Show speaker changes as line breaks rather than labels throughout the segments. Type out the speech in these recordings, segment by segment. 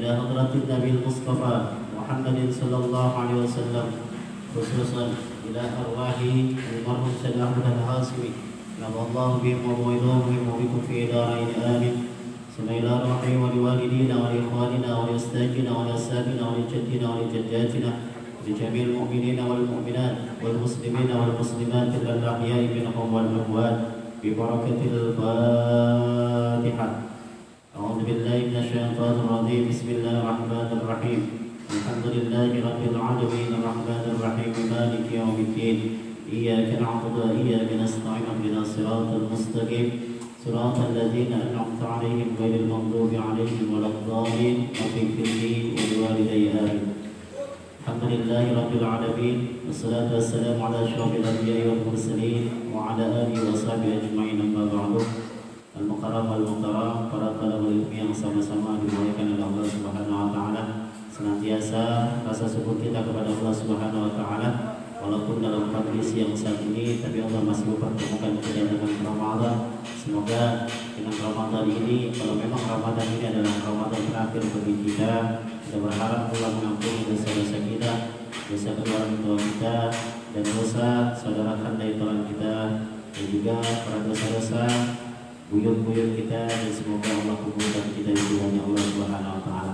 إلى حضرة النبي المصطفى محمد صلى الله عليه وسلم، خصوصا إلى أرواح المرحوم سيد أحمد الهاشمي نفع الله بهم وبويضهم وبكم في دارين آمين. ثم إلى روحي ولوالدينا ولإخواننا ولأستاذنا ولأساتذتنا ولجدنا ولجداتنا لجميع المؤمنين والمؤمنات والمسلمين والمسلمات الأحياء منهم والأموات ببركة الفاتحة. أعوذ بالله من الشيطان الرجيم. بسم الله الرحمن الرحيم. الحمد لله رب العالمين الرحمن الرحيم مالك يوم الدين. إياك نعبد وإياك نستعين اهدنا الصراط المستقيم صراط الذين أنعمت عليهم غير المغضوب عليهم ولا الضالين. اغفر لي ولوالدي آمين. الحمد لله رب العالمين والصلاة والسلام على أشرف الأنبياء والمرسلين وعلى آله وصحبه أجمعين. أما بعد. Al-Mukarram wal-Mukarram, para talabul ilmi yang sama-sama dimuliakan oleh Allah Subhanahu wa taala. Senantiasa rasa syukur kita kepada Allah Subhanahu wa taala walaupun dalam kondisi yang saat ini, tapi Allah masih mempertemukan kita dengan Ramadan. Semoga dengan Ramadan ini, kalau memang Ramadan ini adalah Ramadan terakhir bagi kita berharap Allah mengampuni dosa-dosa kita, dosa kedua orang tua kita, dan dosa saudara kandai tolong kita, dan juga para dosa-dosa buyut-buyut kita, dan semoga Allah kumpulkan kita di jalannya Allah Subhanahu wa taala.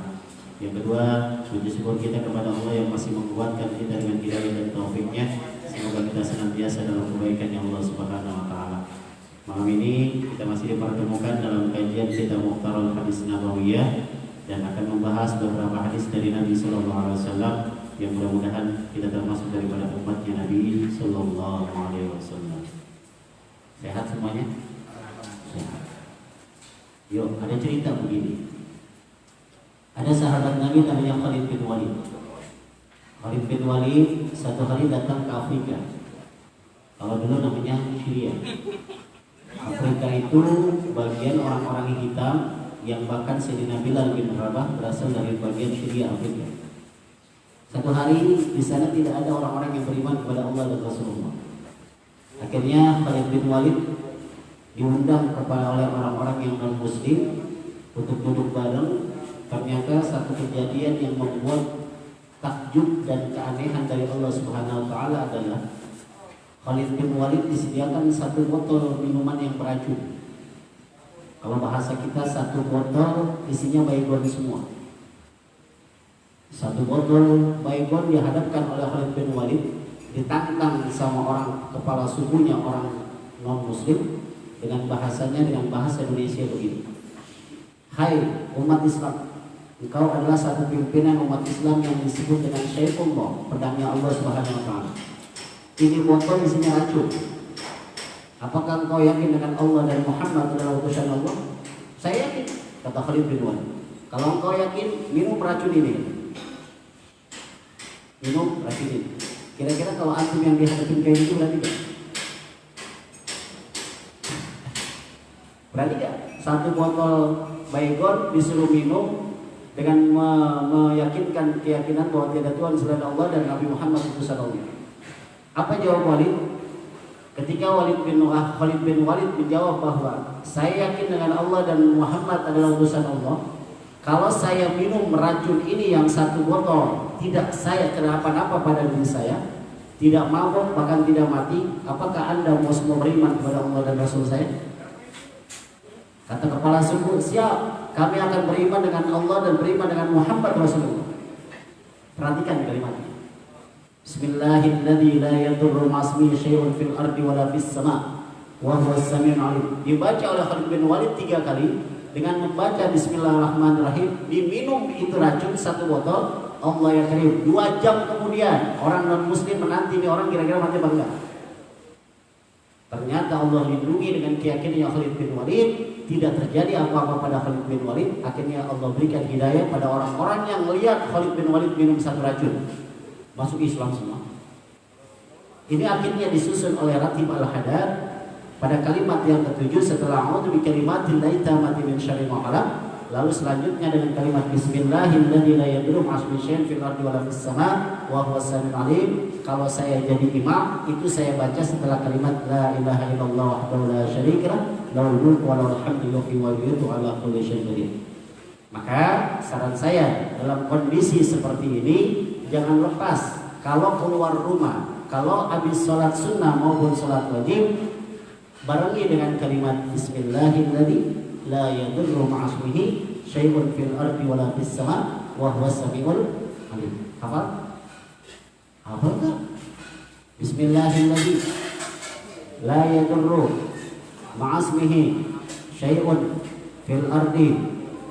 Yang kedua, puji syukur kita kepada Allah yang masih menguatkan kita dengan hidayah dan taufiknya. Semoga kita senantiasa dalam kebaikan Allah Subhanahu wa taala. Malam ini kita masih dipertemukan dalam kajian kita Mukhtarul Hadis Nabawiyah dan akan membahas beberapa hadis dari Nabi sallallahu alaihi wasallam yang mudah-mudahan kita termasuk daripada umatnya Nabi sallallahu alaihi wasallam. Sehat semuanya? Yuk, ada cerita begini. Ada sahabat Nabi namanya Khalid bin Walid. Khalid bin Walid satu hari datang ke Afrika. Kalau dulu namanya Syria. Afrika itu bagian orang-orang hitam yang bahkan Sayyidina Bilal bin Rabah berasal dari bagian Syria Afrika. Satu hari di sana tidak ada orang-orang yang beriman kepada Allah dan Rasulullah. Akhirnya Khalid bin Walid diundang kepada oleh orang-orang yang non-muslim untuk duduk bareng. Ternyata satu kejadian yang membuat takjub dan keanehan dari Allah Subhanahu wa taala adalah Khalid bin Walid disediakan satu botol minuman yang beracun. Kalau bahasa kita satu botol isinya baygon semua. Satu botol baygon dihadapkan oleh Khalid bin Walid, ditantang sama orang kepala sukunya, orang non-muslim, dengan bahasanya, dengan bahasa Indonesia begini. Hai umat Islam, engkau adalah satu pimpinan umat Islam yang disebut dengan Syaifullah, pedangnya Allah Subhanahu wa taala. Ini botol isinya racun. Apakah engkau yakin dengan Allah dan Muhammad adalah utusan Allah? Saya yakin, kata Khalid bin Walid. Kalau engkau yakin, minum racun ini. Minum racun ini. Kira-kira kalau antum yang dihadapin kayak gitu berarti gak? Berarti gak? Satu botol baygon disuruh minum dengan meyakinkan keyakinan bahwa tiada Tuhan selain Allah dan Nabi Muhammad utusan Allah. Apa jawab Walid? Ketika Khalid bin Walid menjawab bahwa saya yakin dengan Allah dan Muhammad adalah utusan Allah. Kalau saya minum racun ini yang satu botol, tidak saya kenapa-napa pada diri saya, tidak mabuk bahkan tidak mati, apakah Anda mau semua beriman kepada Allah dan Rasul saya? Kata kepala suku, siap, kami akan beriman dengan Allah dan beriman dengan Muhammad Rasulullah. Perhatikan kalimatnya. Bismillahirrahmanirrahim. La yadurru ma'asmihi syai'un fil ardi wala fis sama' wa huwas samiul alim. Dibaca oleh Khalid bin Walid 3 kali. Dengan membaca Bismillahirrahmanirrahim, diminum itu racun satu botol. Allah ya karim. 2 jam kemudian orang non muslim menanti ini orang kira-kira mati apa enggak. Ternyata Allah lindungi dengan keyakinan Khalid bin Walid. Tidak terjadi apa-apa pada Khalid bin Walid. Akhirnya Allah berikan hidayah pada orang-orang yang melihat Khalid bin Walid minum satu racun, masuk Islam semua. Ini akhirnya disusun oleh Ratib Al-Haddad pada kalimat yang ketujuh setelah a'udzu bikalimatil tammati min syarri ma khalaq. Lalu selanjutnya dengan kalimat Bismillahirrahmanirrahim la yadurru ma'asmihi syai'un fil ardi wala fis sama' wa huwas samiul alim. Kalau saya jadi imam, itu saya baca setelah kalimat la ilaha illallah wahdahu la syarika lah, lahul mulku wa lahul hamdu yuhyi wa yumiitu ala kulli syai'in qadir. Maka saran saya dalam kondisi seperti ini jangan lepas. Kalau keluar rumah, kalau habis sholat sunnah maupun sholat wajib, barengi dengan kalimat Bismillahirrahmanirrahim, la yadurru ma'asmihi syai'un fil ardi wala fis sama wa huwas samiul alim. Hafal? Hafal tak? Bismillahirrahmanirrahim, la yadurru ma'asmihi syai'un fil ardi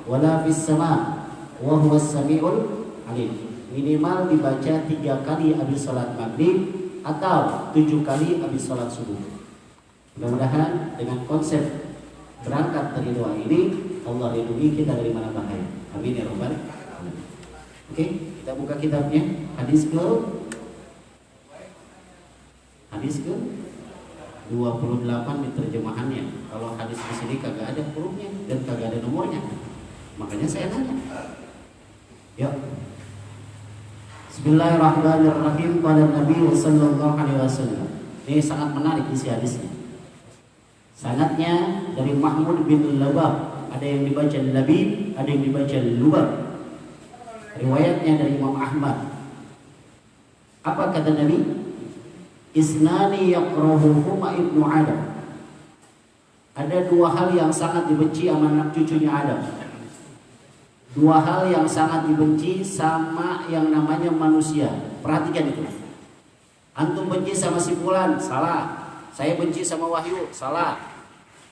wala fis sama wa huwas samiul alim. Minimal dibaca 3 kali habis sholat maghrib atau 7 kali habis sholat subuh. Mudah-mudahan dengan konsep berangkat dari doa ini Allah lindungi kita dari mana bahaya. Amin ya rabbal alamin. Oke, kita buka kitabnya. Hadis ke 28 di terjemahannya. Kalau hadis di sini kagak ada hurufnya dan kagak ada nomornya. Makanya saya nanya. Yuk. Bismillahirrahmanirrahim. Qala Nabi sallallahu alaihi wasallam. Ini sangat menarik isi hadisnya. Sanadnya dari Mahmud bin Labab, ada yang dibaca Labib, ada yang dibaca Lubab. Riwayatnya dari Imam Ahmad. Apa kata Nabi? Isnani yakrahuhuma ibnu Adam. Ada 2 hal yang sangat dibenci sama anak cucunya Adam. 2 hal yang sangat dibenci sama yang namanya manusia. Perhatikan itu. Antum benci sama si fulan, salah. Saya benci sama Wahyu, salah.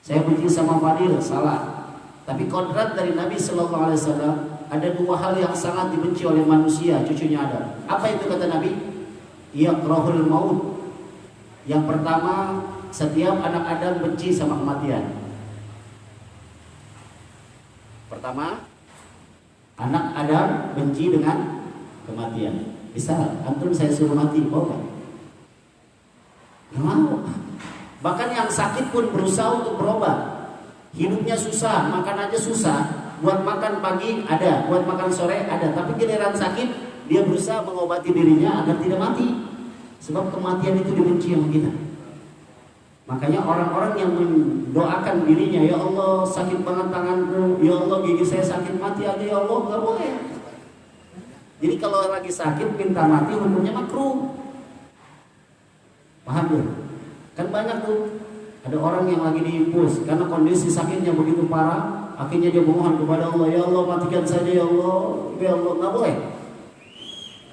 Saya benci sama Fadil, salah. Tapi kodrat dari Nabi Sallallahu Alaihi Wasallam, ada 2 hal yang sangat dibenci oleh manusia, cucunya Adam. Apa itu kata Nabi? Yakrahul maut. Yang pertama, setiap anak Adam benci sama kematian. Pertama, anak Adam benci dengan kematian. Bisa, antum saya suruh mati, mau gak? Nggak mau. Bahkan yang sakit pun berusaha untuk berobat. Hidupnya susah, makan aja susah. Buat makan pagi ada, buat makan sore ada. Tapi giliran sakit, dia berusaha mengobati dirinya agar tidak mati. Sebab kematian itu dibenci sama kita. Makanya orang-orang yang mendoakan dirinya, ya Allah sakit banget tanganku, ya Allah gigi saya sakit, mati aja ya Allah, nggak boleh. Jadi kalau lagi sakit minta mati hukumnya makruh. Paham tuh? Kan banyak tuh, ada orang yang lagi diinfus karena kondisi sakitnya begitu parah, akhirnya dia memohon kepada Allah, ya Allah matikan saja ya Allah, nggak boleh.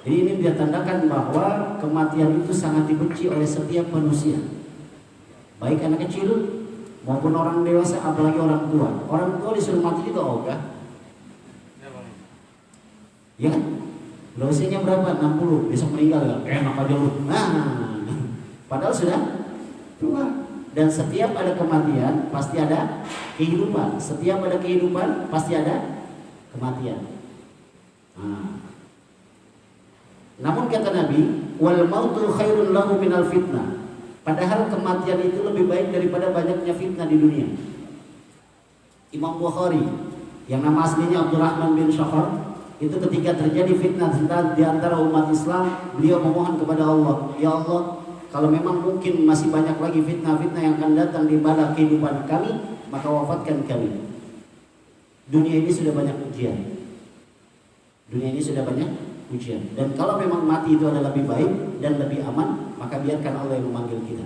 Jadi ini dia tandakan bahwa kematian itu sangat dibenci oleh setiap manusia. Baik anak kecil maupun orang dewasa, apalagi orang tua. Orang tua disuruh mati juga ogah. Ya kan? Usianya berapa? 60, besok meninggal kan? Enak aja lu. Nah, padahal sudah tua. Dan setiap ada kematian pasti ada kehidupan. Setiap ada kehidupan pasti ada kematian. Nah. Namun kata Nabi, wal mautu khairun lahu minal fitnah. Padahal kematian itu lebih baik daripada banyaknya fitnah di dunia. Imam Bukhari yang nama aslinya Abdurrahman bin Syakhar, itu ketika terjadi fitnah di antara umat Islam, beliau memohon kepada Allah, ya Allah, kalau memang mungkin masih banyak lagi fitnah-fitnah yang akan datang di bala kehidupan kami, maka wafatkan kami. Dunia ini sudah banyak ujian. Dunia ini sudah banyak ujian. Dan kalau memang mati itu adalah lebih baik dan lebih aman, maka biarkan Allah yang memanggil kita.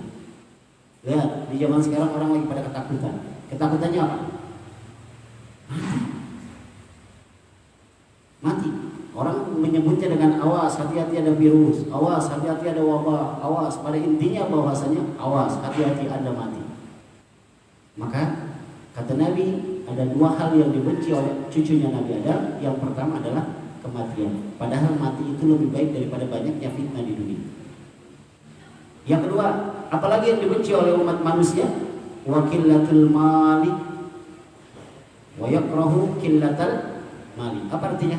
Lihat, di zaman sekarang orang lagi pada ketakutan. Ketakutannya apa? Mati. Orang menyebutnya dengan awas, hati-hati ada virus, awas, hati-hati ada wabah, awas. Pada intinya bahwasanya awas, hati-hati Anda mati. Maka kata Nabi, ada 2 hal yang dibenci oleh cucunya Nabi Adam. Yang pertama adalah kematian. Padahal mati itu lebih baik daripada banyaknya fitnah di dunia. Yang kedua, apalagi yang dibenci oleh umat manusia? Wa qillatul mali wa yakrahu qillatal mali. Apa artinya?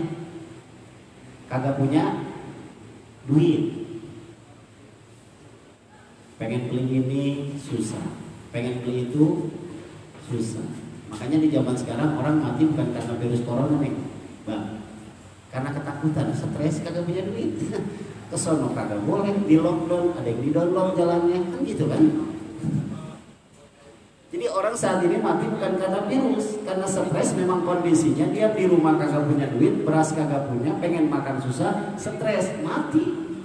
Kagak punya duit. Pengen beli ini susah, pengen beli itu susah. Makanya di zaman sekarang orang mati bukan karena virus corona nih, Bang. Karena ketakutan, stres, kagak punya duit. Kesono kagak boleh, di lockdown, ada yang di download jalannya, kan gitu kan. Jadi orang
Orang saat ini mati bukan karena virus, karena stres. Memang kondisinya dia di rumah kagak punya duit, beras kagak punya, pengen makan susah, stres, mati.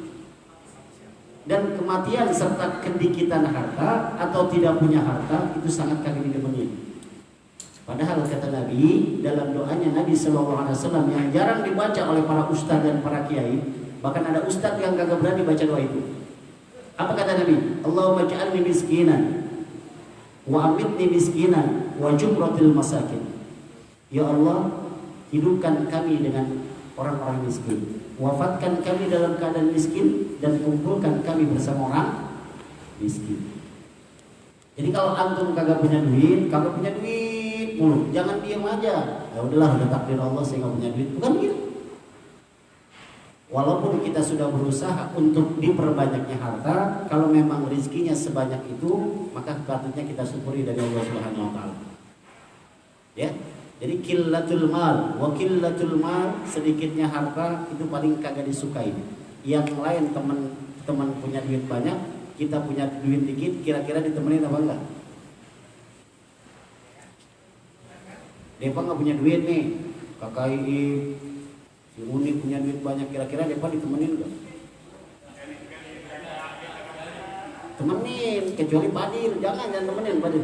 Dan kematian serta kedikitan harta atau tidak punya harta itu sangat kagak didemenin. Padahal kata Nabi dalam doanya Nabi SAW yang jarang dibaca oleh para ustadz dan para kiai, bahkan ada ustadz yang kagak berani baca doa itu. Apa kata Nabi? Allahumma ja'alni miskinan wa amitni miskinan wa jumratil masakin. Ya Allah, hidupkan kami dengan orang-orang miskin, wafatkan kami dalam keadaan miskin, dan kumpulkan kami bersama orang miskin. Jadi kalau antum kagak punya duit mulu, jangan diam aja. Ya udahlah, udah takdir Allah saya nggak punya duit. Bukan gitu. Walaupun kita sudah berusaha untuk diperbanyaknya harta, kalau memang rezekinya sebanyak itu, maka patutnya kita syukuri dari Allah Subhanahu wa taala. Ya. Jadi qillatul mal wa qillatul mal, sedikitnya harta itu paling kagak disukai. Yang lain teman punya duit banyak, kita punya duit dikit, kira-kira ditemenin apa enggak? Depa nggak punya duit nih, kakak Iip, si Uni punya duit banyak, kira-kira Depa ditemenin nggak? Temenin, kecuali Padil, jangan temenin Padil.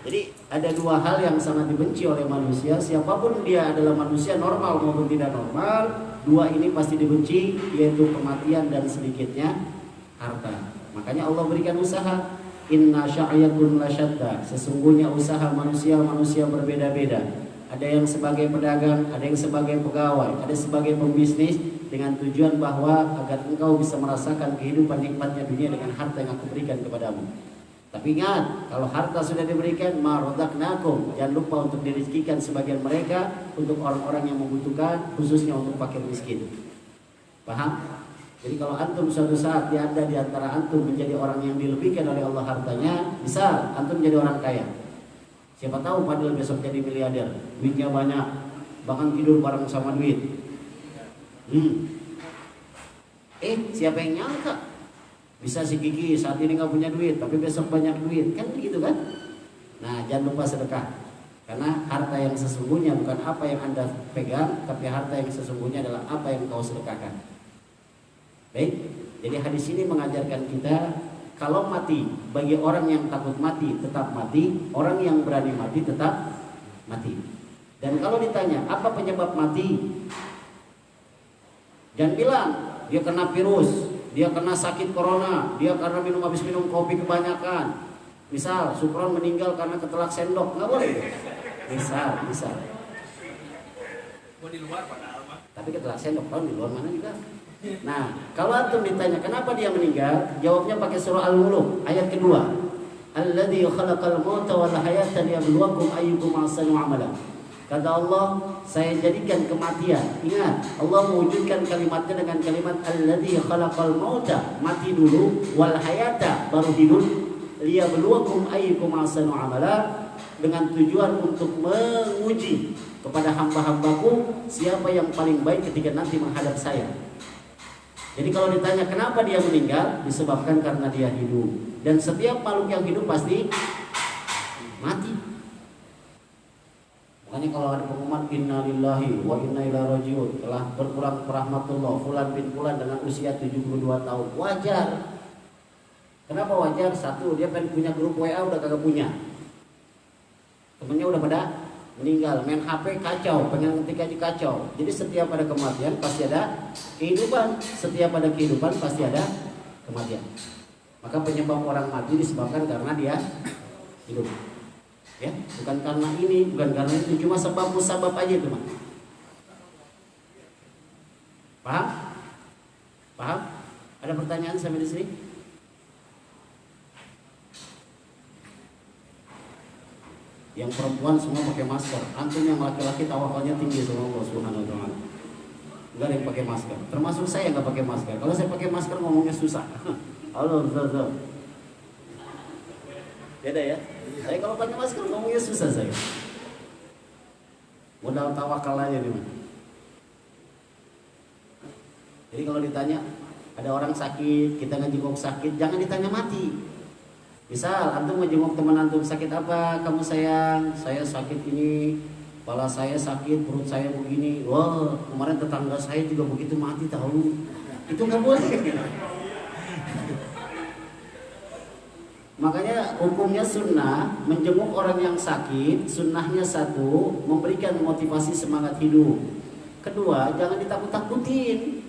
Jadi ada dua hal yang sangat dibenci oleh manusia, siapapun dia adalah manusia normal maupun tidak normal, dua ini pasti dibenci, yaitu kematian dan sedikitnya harta. Makanya Allah berikan usaha. Inna sya'yakun lasyadda, sesungguhnya usaha manusia berbeda-beda. Ada yang sebagai pedagang, ada yang sebagai pegawai, ada sebagai pembisnis, dengan tujuan bahwa agar engkau bisa merasakan kehidupan nikmatnya dunia dengan harta yang aku berikan kepadamu. Tapi ingat, kalau harta sudah diberikan, ma razaqnakum, jangan lupa untuk dirizkikan sebagian mereka untuk orang-orang yang membutuhkan, khususnya untuk fakir miskin. Paham? Jadi kalau antum suatu saat ada di antara antum menjadi orang yang dilebihkan oleh Allah hartanya, bisa antum jadi orang kaya. Siapa tahu Padil besok jadi miliarder, duitnya banyak, bahkan tidur bareng sama duit. Siapa yang nyangka? Bisa si Kiki saat ini nggak punya duit, tapi besok banyak duit, kan begitu kan? Nah, jangan lupa sedekah, karena harta yang sesungguhnya bukan apa yang Anda pegang, tapi harta yang sesungguhnya adalah apa yang kau sedekahkan. Baik, jadi hadis ini mengajarkan kita kalau mati, bagi orang yang takut mati tetap mati, orang yang berani mati tetap mati. Dan kalau ditanya apa penyebab mati, jangan bilang dia kena virus, dia kena sakit corona, dia karena habis minum kopi kebanyakan. Misal Supron meninggal karena ketelak sendok, nggak boleh. Misal. Di luar padahal mah. Tapi ketelak sendok di luar mana juga. Nah, kalau antum ditanya kenapa dia meninggal, jawabnya pakai surah Al-Mulk ayat kedua. Alladzi khalaqal mauta wal hayata liyabluwakum ayyukum ahsanu amala. Kata Allah, saya jadikan kematian. Ingat, Allah mewujudkan kalimatnya dengan kalimat alladzi khalaqal mauta, mati dulu, wal hayata, baru hidup, liyabluwakum ayyukum ahsanu amala, dengan tujuan untuk menguji kepada hamba-hambaku siapa yang paling baik ketika nanti menghadap saya. Jadi kalau ditanya kenapa dia meninggal, disebabkan karena dia hidup. Dan setiap makhluk yang hidup pasti mati. Makanya kalau ada pengumuman inna lillahi wa inna ilaihi rajiun, telah berpulang rahmatullah fulan bin fulan dengan usia 72 tahun, wajar. Kenapa wajar? Satu, dia pengen punya grup WA udah kagak punya. Temennya udah pada meninggal, main HP kacau, pengen ngetik aja kacau. Jadi setiap ada kematian pasti ada kehidupan, setiap ada kehidupan pasti ada kematian. Maka penyebab orang mati disebabkan karena dia hidup. Ya, bukan karena ini, bukan karena itu, cuma sebab musabab aja itu, Mas. Paham? Paham? Ada pertanyaan sampai di sini? Yang perempuan semua pakai masker. Antum yang laki-laki tawakalnya tinggi sama Allah Subhanahu wa taala. Enggak ada yang pakai masker. Termasuk saya enggak pakai masker. Kalau saya pakai masker ngomongnya susah. Allah Ustaz. Beda ya? Saya kalau pakai masker ngomongnya susah saya. Modal tawakal aja nih. Jadi kalau ditanya Ada orang sakit, kita ngejenguk sakit, jangan ditanya mati. Misal antum ngejenguk teman antum, sakit apa kamu sayang? Saya sakit ini, kepala saya sakit, perut saya begini. Wah, kemarin tetangga saya juga begitu, mati tahu. Itu nggak boleh. Makanya hukumnya sunnah, menjenguk orang yang sakit, sunnahnya satu, memberikan motivasi semangat hidup. Kedua, jangan ditakut-takutin.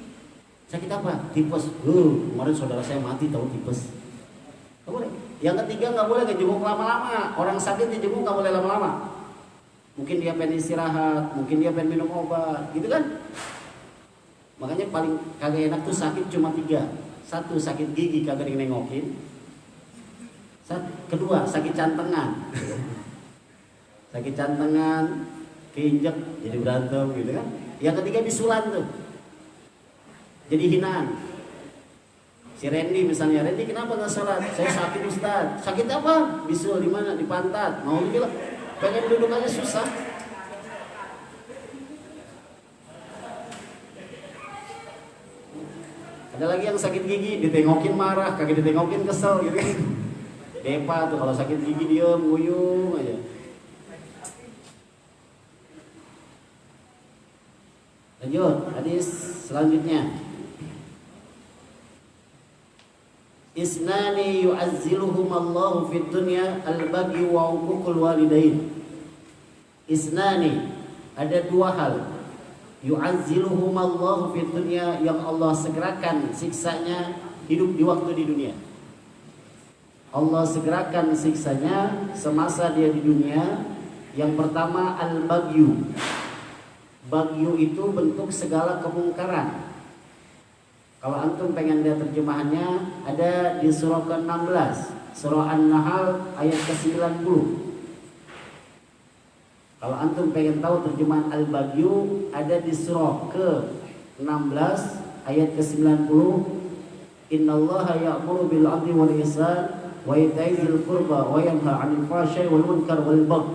Sakit apa? Tipes. Kemarin saudara saya mati tahu tipes. Nggak boleh. Yang ketiga, nggak boleh ngejenguk lama-lama. Orang sakit dijenguk nggak boleh lama-lama. Mungkin dia pengen istirahat, mungkin dia pengen minum obat, gitu kan? Makanya paling kagak enak tuh sakit cuma 3. Satu, sakit gigi kagak nengokin. Kedua, sakit cantengan. Sakit cantengan, keinjek jadi berantem gitu kan. Yang ketiga bisulan tuh, jadi hinaan. Si Randy misalnya, Randy kenapa nggak sholat? Saya sakit Ustaz. Sakit apa? Bisul di mana? Di pantat. Mau bilang, pengen duduk aja susah. Ada lagi yang sakit gigi, ditengokin marah, kagak ditengokin kesel gitu kan. Depa tuh kalau sakit gigi diem, nguyung aja. Lanjut, hadis selanjutnya. Isnani yu'azziluhum Allahu fid dunya al-baghi wa uququl walidain. Isnani, ada 2 hal. Yu'azziluhum Allahu fid dunya, yang Allah segerakan siksanya hidup di waktu di dunia. Allah segerakan siksanya semasa dia di dunia. Yang pertama al-baghyu. Baghyu itu bentuk segala kemungkaran. Kalau antum pengen lihat terjemahannya, ada di surah ke-16, surah An-Nahl ayat ke-90. Kalau antum pengen tahu terjemahan al-baghyu, ada di surah ke-16 ayat ke-90. Innallaha ya'muru bil 'adli wal ihsan wa ita'i dzil qurba wa yanha 'anil fahsya'i wal munkar wal baghi.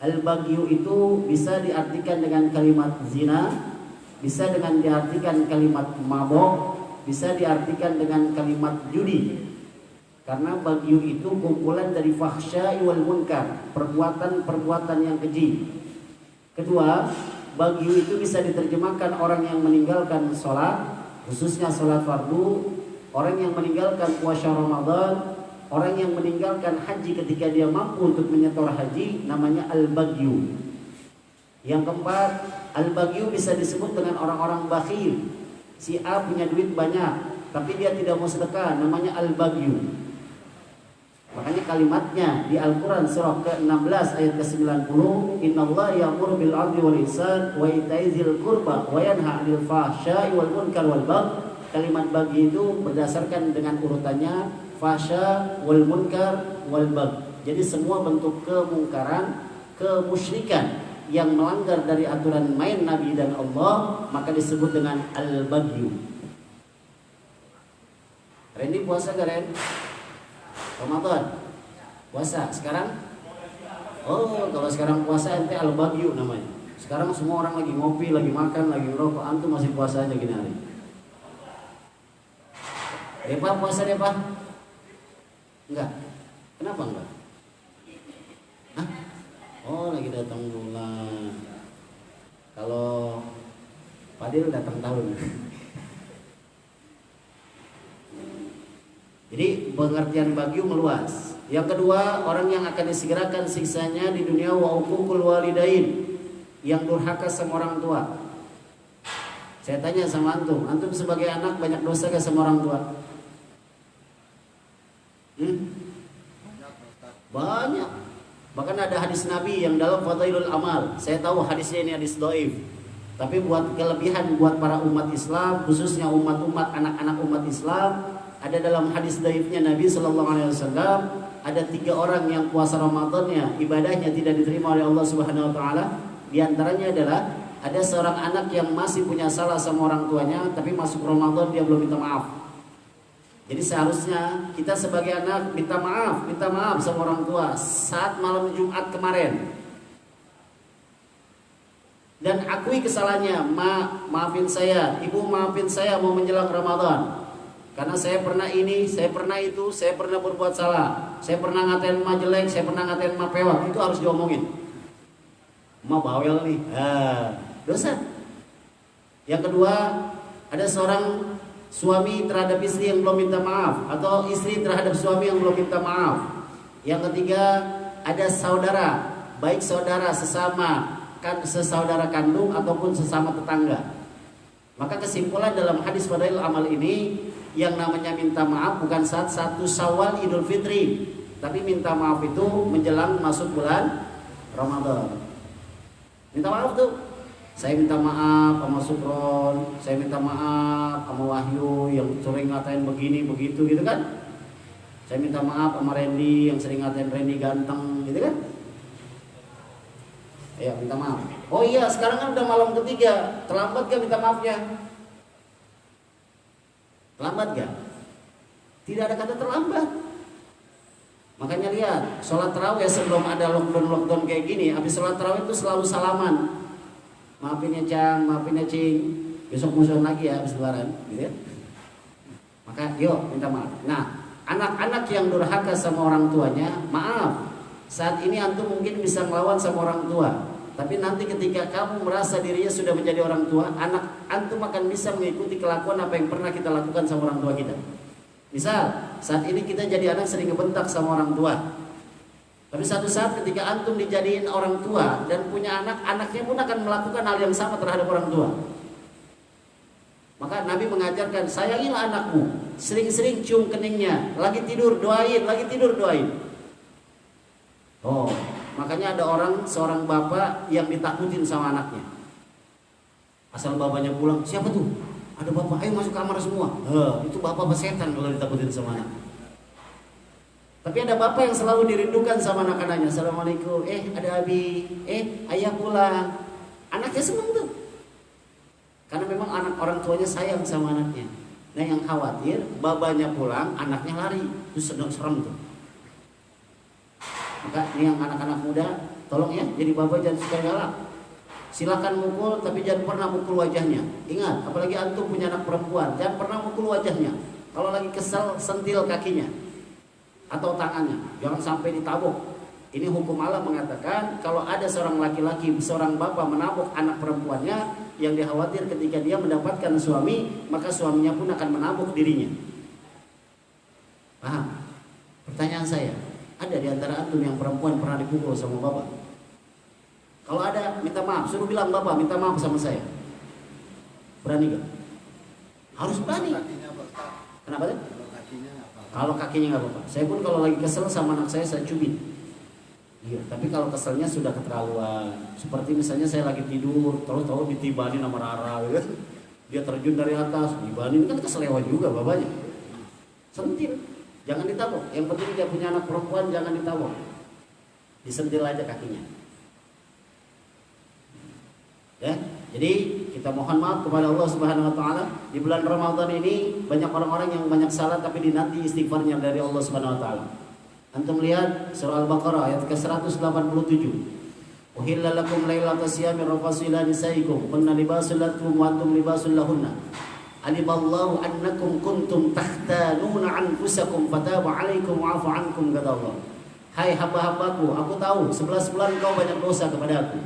Al-baghyu itu bisa diartikan dengan kalimat zina, bisa dengan diartikan kalimat mabok, bisa diartikan dengan kalimat judi. Karena baghyu itu kumpulan dari fahsya'i wal munkar, perbuatan-perbuatan yang keji. Kedua, baghyu itu bisa diterjemahkan orang yang meninggalkan sholat, khususnya sholat fardu, orang yang meninggalkan puasa Ramadan, orang yang meninggalkan haji ketika dia mampu untuk menyetor haji, namanya al-baghyu. Yang keempat, al-baghyu bisa disebut dengan orang-orang bakhil. Si A punya duit banyak, tapi dia tidak mau sedekah, namanya al-baghyu. Makanya kalimatnya di Al-Quran surah ke-16 ayat ke-90, Innallaha ya'muru bil 'adli wal ihsan wa ita'i dzil qurba wa yanha 'anil fahsya'i wal munkar wal baghi. Kalimat baghi itu berdasarkan dengan urutannya fahsya, wal munkar, wal baghi. Jadi semua bentuk kemungkaran, kemusyrikan yang melanggar dari aturan main Nabi dan Allah, maka disebut dengan al-baghyu. Randy puasa gak Ren? Ramadan puasa sekarang? Oh, kalau sekarang puasa ente al-baghyu namanya. Sekarang semua orang lagi ngopi, lagi makan, lagi ngerokok, antum masih puasa aja gini hari. Depa puasa Depa? Enggak. Kenapa enggak? Hah? Oh, lagi datang bulan. Kalau Fadil datang tahun. Jadi pengertian baghyu meluas. Yang kedua, orang yang akan disegerakan siksanya di dunia wa uququl walidain, yang durhaka sama orang tua. Saya tanya sama antum sebagai anak banyak dosa gak sama orang tua? Banyak. Bahkan ada hadis Nabi yang dalam Fadailul Amal. Saya tahu hadisnya ini hadis dhaif, tapi buat kelebihan buat para umat Islam, khususnya umat-umat anak-anak umat Islam, ada dalam hadis dhaifnya Nabi sallallahu alaihi wasallam, ada 3 orang yang puasa Ramadannya ibadahnya tidak diterima oleh Allah Subhanahu wa taala. Di antaranya adalah ada seorang anak yang masih punya salah sama orang tuanya, tapi masuk Ramadan dia belum minta maaf. Jadi seharusnya kita sebagai anak minta maaf sama orang tua saat malam Jumat kemarin. dan akui kesalahannya. Maafin saya, ibu maafin saya mau menjelang Ramadan. Karena saya pernah ini, saya pernah itu, saya pernah berbuat salah. Saya pernah ngatain emak jelek, saya pernah ngatain emak pewak. Itu harus diomongin. Emak bawel nih. Dosa. Yang kedua, ada seorang suami terhadap istri yang belum minta maaf, atau istri terhadap suami yang belum minta maaf. Yang ketiga, ada saudara, baik saudara sesama sesaudara kandung ataupun sesama tetangga. Maka kesimpulan dalam hadis fadail amal ini, yang namanya minta maaf bukan saat 1 Syawal Idul Fitri, tapi minta maaf itu menjelang masuk bulan Ramadan. Minta maaf tuh, saya minta maaf sama Sukron, saya minta maaf sama Wahyu yang sering ngatain begini begitu gitu kan. Saya minta maaf sama Randy yang sering ngatain Randy ganteng gitu kan. Ya minta maaf. Oh iya, sekarang kan udah malam ketiga, terlambat gak minta maafnya? Terlambat gak? Tidak ada kata terlambat. Makanya lihat, sholat tarawih sebelum ada lockdown kayak gini, habis sholat tarawih itu selalu salaman. Maafin ya Cang, maafin ya Cing, besok musuhan lagi ya habis lebaran, gitu ya. Maka yuk minta maaf. Nah, anak-anak yang durhaka sama orang tuanya, maaf. Saat ini antum mungkin bisa melawan sama orang tua, tapi nanti ketika kamu merasa dirinya sudah menjadi orang tua, anak antum akan bisa mengikuti kelakuan apa yang pernah kita lakukan sama orang tua kita. Misal, saat ini kita jadi anak sering ngebentak sama orang tua. Tapi satu saat ketika antum dijadiin orang tua dan punya anak, anaknya pun akan melakukan hal yang sama terhadap orang tua. Maka Nabi mengajarkan, sayangilah anakmu, sering-sering cium keningnya, lagi tidur doain, lagi tidur doain. Oh, makanya ada seorang bapak yang ditakutin sama anaknya. Asal bapaknya pulang, siapa tuh? Ada bapak, ayo masuk kamar semua. Itu bapak setan kalau ditakutin sama anak. Tapi ada bapak yang selalu dirindukan sama anak-anaknya. Assalamualaikum, ada abi, ayah pulang. Anaknya senang tuh. Karena memang orang tuanya sayang sama anaknya. Nah yang khawatir, babanya pulang, anaknya lari. Itu serem tuh. Maka ini yang anak-anak muda, tolong ya, jadi bapak jangan suka galak. Silakan mukul, tapi jangan pernah mukul wajahnya. Ingat, apalagi antum punya anak perempuan, jangan pernah mukul wajahnya. Kalau lagi kesal, sentil kakinya atau tangannya, jangan sampai ditabuk. Ini hukum Allah mengatakan kalau ada seorang laki-laki, seorang bapak menabuk anak perempuannya, yang dikhawatir ketika dia mendapatkan suami, maka suaminya pun akan menabuk dirinya. Paham? Pertanyaan saya, ada di antara antum yang perempuan pernah dipukul sama bapak? Kalau ada, minta maaf, suruh bilang bapak minta maaf sama saya. Berani gak? Harus berani. Kenapa sih? Kalau kakinya nggak apa-apa. Saya pun kalau lagi kesel sama anak saya cubit. Iya, tapi kalau keselnya sudah keterlaluan. Seperti misalnya saya lagi tidur, tahu-tahu ditibani sama Rara, gitu. Dia terjun dari atas, dibani, kan keselewa juga bapaknya. Sentil, jangan ditabok. Yang penting dia punya anak perempuan, jangan ditabok. Disentil aja kakinya. Ya, jadi kita mohon maaf kepada Allah Subhanahu wa taala. Di bulan Ramadan ini banyak orang-orang yang banyak salah tapi dinanti istighfarnya dari Allah Subhanahu wa taala. Antum lihat surah Al-Baqarah ayat ke-187. Uhilla lakum lailatas siyami rafasu ila nisaikum kunna libasul lakum wa antum libasul lahunna. Alimallahu annakum kuntum tahtanuna anfusakum fataba alaikum wa afa ankum, kata Allah. Hai hamba-hambaku, aku tahu 11 bulan kau banyak dosa kepada aku.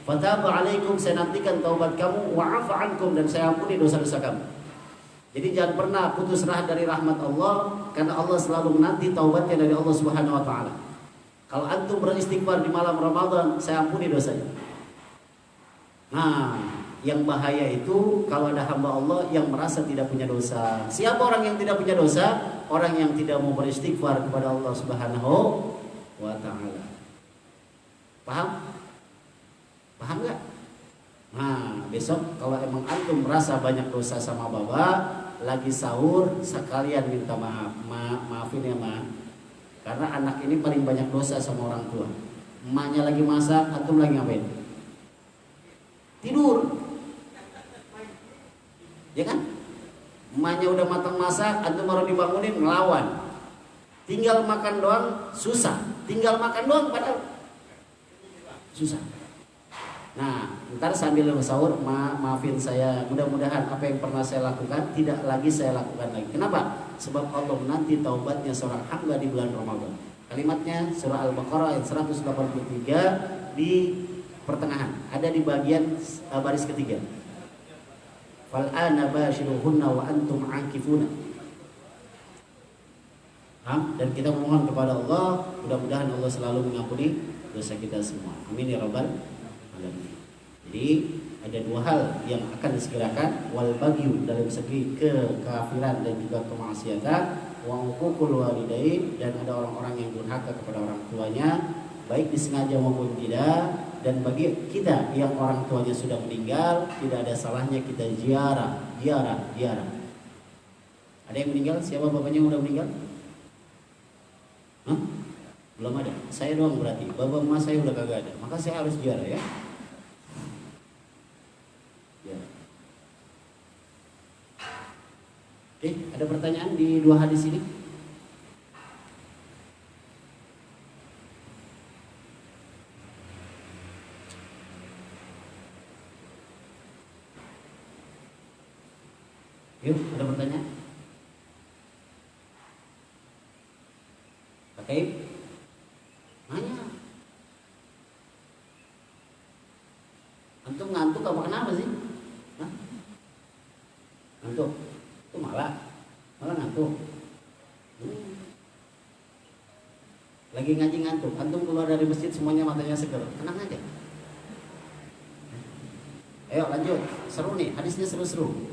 Fataba alaikum, saya nantikan taubat kamu, wa'afa ankum, dan saya ampuni dosa-dosa kamu. Jadi jangan pernah putus asa dari rahmat Allah, karena Allah selalu menanti taubatnya dari Allah Subhanahu wa taala. Kalau antum beristighfar di malam Ramadan, saya ampuni dosanya. Nah, yang bahaya itu kalau ada hamba Allah yang merasa tidak punya dosa. Siapa orang yang tidak punya dosa? Orang yang tidak mau beristighfar kepada Allah Subhanahu wa taala. Paham? Paham gak? Nah, besok kalau emang antum merasa banyak dosa sama bapak, lagi sahur sekalian minta maaf. Maafin ya ma, karena anak ini paling banyak dosa sama orang tua. Emaknya lagi masak, antum lagi ngapain? Tidur. Ya kan? Emaknya udah matang masak, antum baru dibangunin ngelawan. Tinggal makan doang susah. Tinggal makan doang padahal susah. Nah, ntar sambil sahur, maafin saya, mudah-mudahan apa yang pernah saya lakukan tidak lagi saya lakukan lagi. Kenapa? Sebab Allah menanti taubatnya seorang hamba di bulan Ramadan. Kalimatnya surah Al-Baqarah ayat 183 di pertengahan, ada di bagian baris ketiga. Fal'ana bashiruhunna wa antum aakifuna. Dan kita memohon kepada Allah, mudah-mudahan Allah selalu mengampuni dosa kita semua. Amin ya rabbal alamin. Jadi ada dua hal yang akan disegerakan, wal bagyu dalam segi kekafiran dan juga kemaksiatan, wa uququl walidain, dan ada orang-orang yang durhaka kepada orang tuanya, baik disengaja maupun tidak. Dan bagi kita yang orang tuanya sudah meninggal, tidak ada salahnya kita ziarah. Ada yang meninggal? Siapa bapaknya yang udah meninggal? Hah? Belum ada. Saya doang berarti. Bapak emak saya udah kagak ada. Maka saya harus ziarah ya. Ya. Oke, ada pertanyaan di dua hadis ini? Yuk, ada pertanyaan? Oke, nanya. Antum ngantuk apa kenapa sih? Hah? Ngantuk? Itu malah ngantuk. Lagi ngaji ngantuk. Antum keluar dari masjid semuanya matanya seger. Tenang aja. Ayo lanjut. Seru nih, hadisnya seru-seru.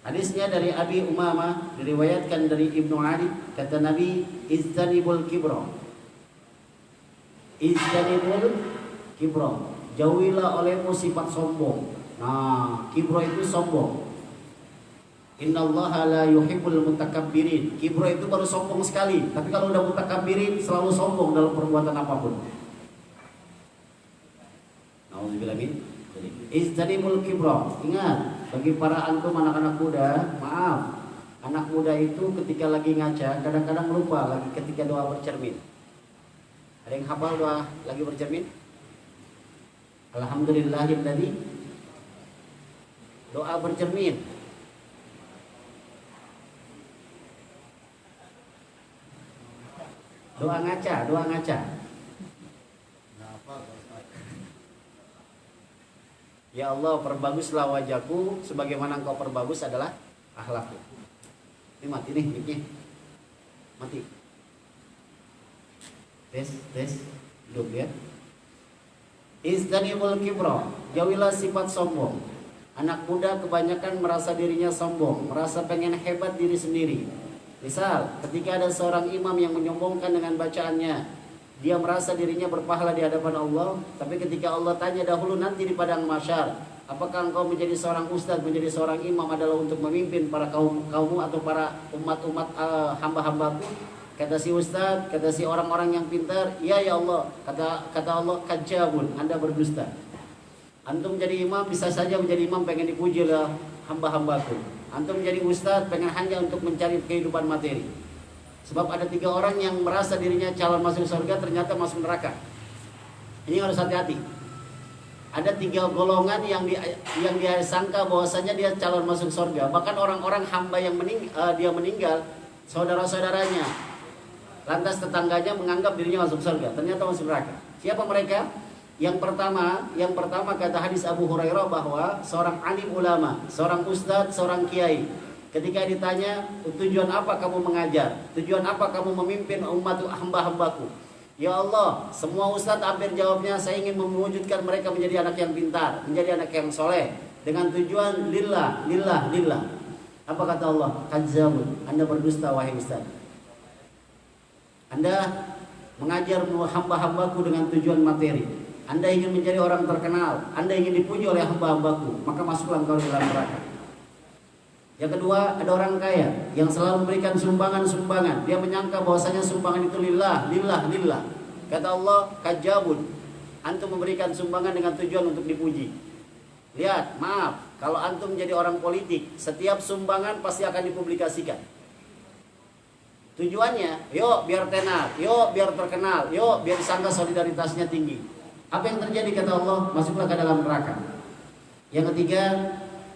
Hadisnya dari Abi Umamah, diriwayatkan dari Ibnu Ali, kata Nabi, Izdanibul kibro. Izdanibul kibro. Jauhilah olehmu sifat sombong. Nah, kibro itu sombong. Innallaha la yuhibbul mutakabbirin. Kibro itu baru sombong sekali, tapi kalau udah mutakabbirin selalu sombong dalam perbuatan apapun. Nauzubillah min. Izdanibul kibro. Ingat, bagi para antum anak-anak muda, maaf, anak muda itu ketika lagi ngaca kadang-kadang lupa lagi ketika doa bercermin. Ada yang hafal doa lagi bercermin? Alhamdulillahilladzi. Doa bercermin. Doa ngaca. Ya Allah, perbaguslah wajahku sebagaimana engkau perbagus adalah akhlakku. Ini mati nih mic-nya. Mati. Tes. Hidup ya. Izdanibul kibra. Jauhilah sifat sombong. Anak muda kebanyakan merasa dirinya sombong, merasa pengen hebat diri sendiri. Misal, ketika ada seorang imam yang menyombongkan dengan bacaannya, dia merasa dirinya berpahala di hadapan Allah, tapi ketika Allah tanya dahulu nanti di padang mahsyar, apakah engkau menjadi seorang ustadz, menjadi seorang imam adalah untuk memimpin para kaummu atau para umat-umat hamba-hambaku? Kata si ustadz, kata si orang-orang yang pintar, ya Allah. Kata Allah, kadzabun, Anda berdusta. Antum jadi imam bisa saja menjadi imam pengen dipuji oleh hamba-hambaku. Antum menjadi ustadz pengen hanya untuk mencari kehidupan materi. Sebab ada 3 orang yang merasa dirinya calon masuk surga ternyata masuk neraka. Ini harus hati-hati. Ada 3 golongan yang dia sangka bahwasanya dia calon masuk surga. Bahkan orang-orang hamba yang dia meninggal, saudara-saudaranya, lantas tetangganya menganggap dirinya masuk surga, ternyata masuk neraka. Siapa mereka? Yang pertama kata hadis Abu Hurairah bahwa seorang alim ulama, seorang ustadz, seorang kiai, ketika ditanya tujuan apa kamu mengajar, tujuan apa kamu memimpin umat hamba-hambaku, ya Allah, semua ustadz hampir jawabnya saya ingin mewujudkan mereka menjadi anak yang pintar, menjadi anak yang soleh, dengan tujuan lillah. Apa kata Allah? Kadzabun, Anda berdusta wahai ustadz. Anda mengajar hamba-hambaku dengan tujuan materi. Anda ingin menjadi orang terkenal, Anda ingin dipuji oleh hamba-hambaku, maka masuklah engkau dalam neraka. Yang kedua, ada orang kaya yang selalu memberikan sumbangan. Dia menyangka bahwasanya sumbangan itu lillah. Kata Allah, kadzabun. Antum memberikan sumbangan dengan tujuan untuk dipuji. Lihat, maaf, kalau antum menjadi orang politik, setiap sumbangan pasti akan dipublikasikan. Tujuannya, yuk biar tenar, yuk biar terkenal, yuk biar disangka solidaritasnya tinggi. Apa yang terjadi kata Allah? Masuklah ke dalam neraka. Yang ketiga,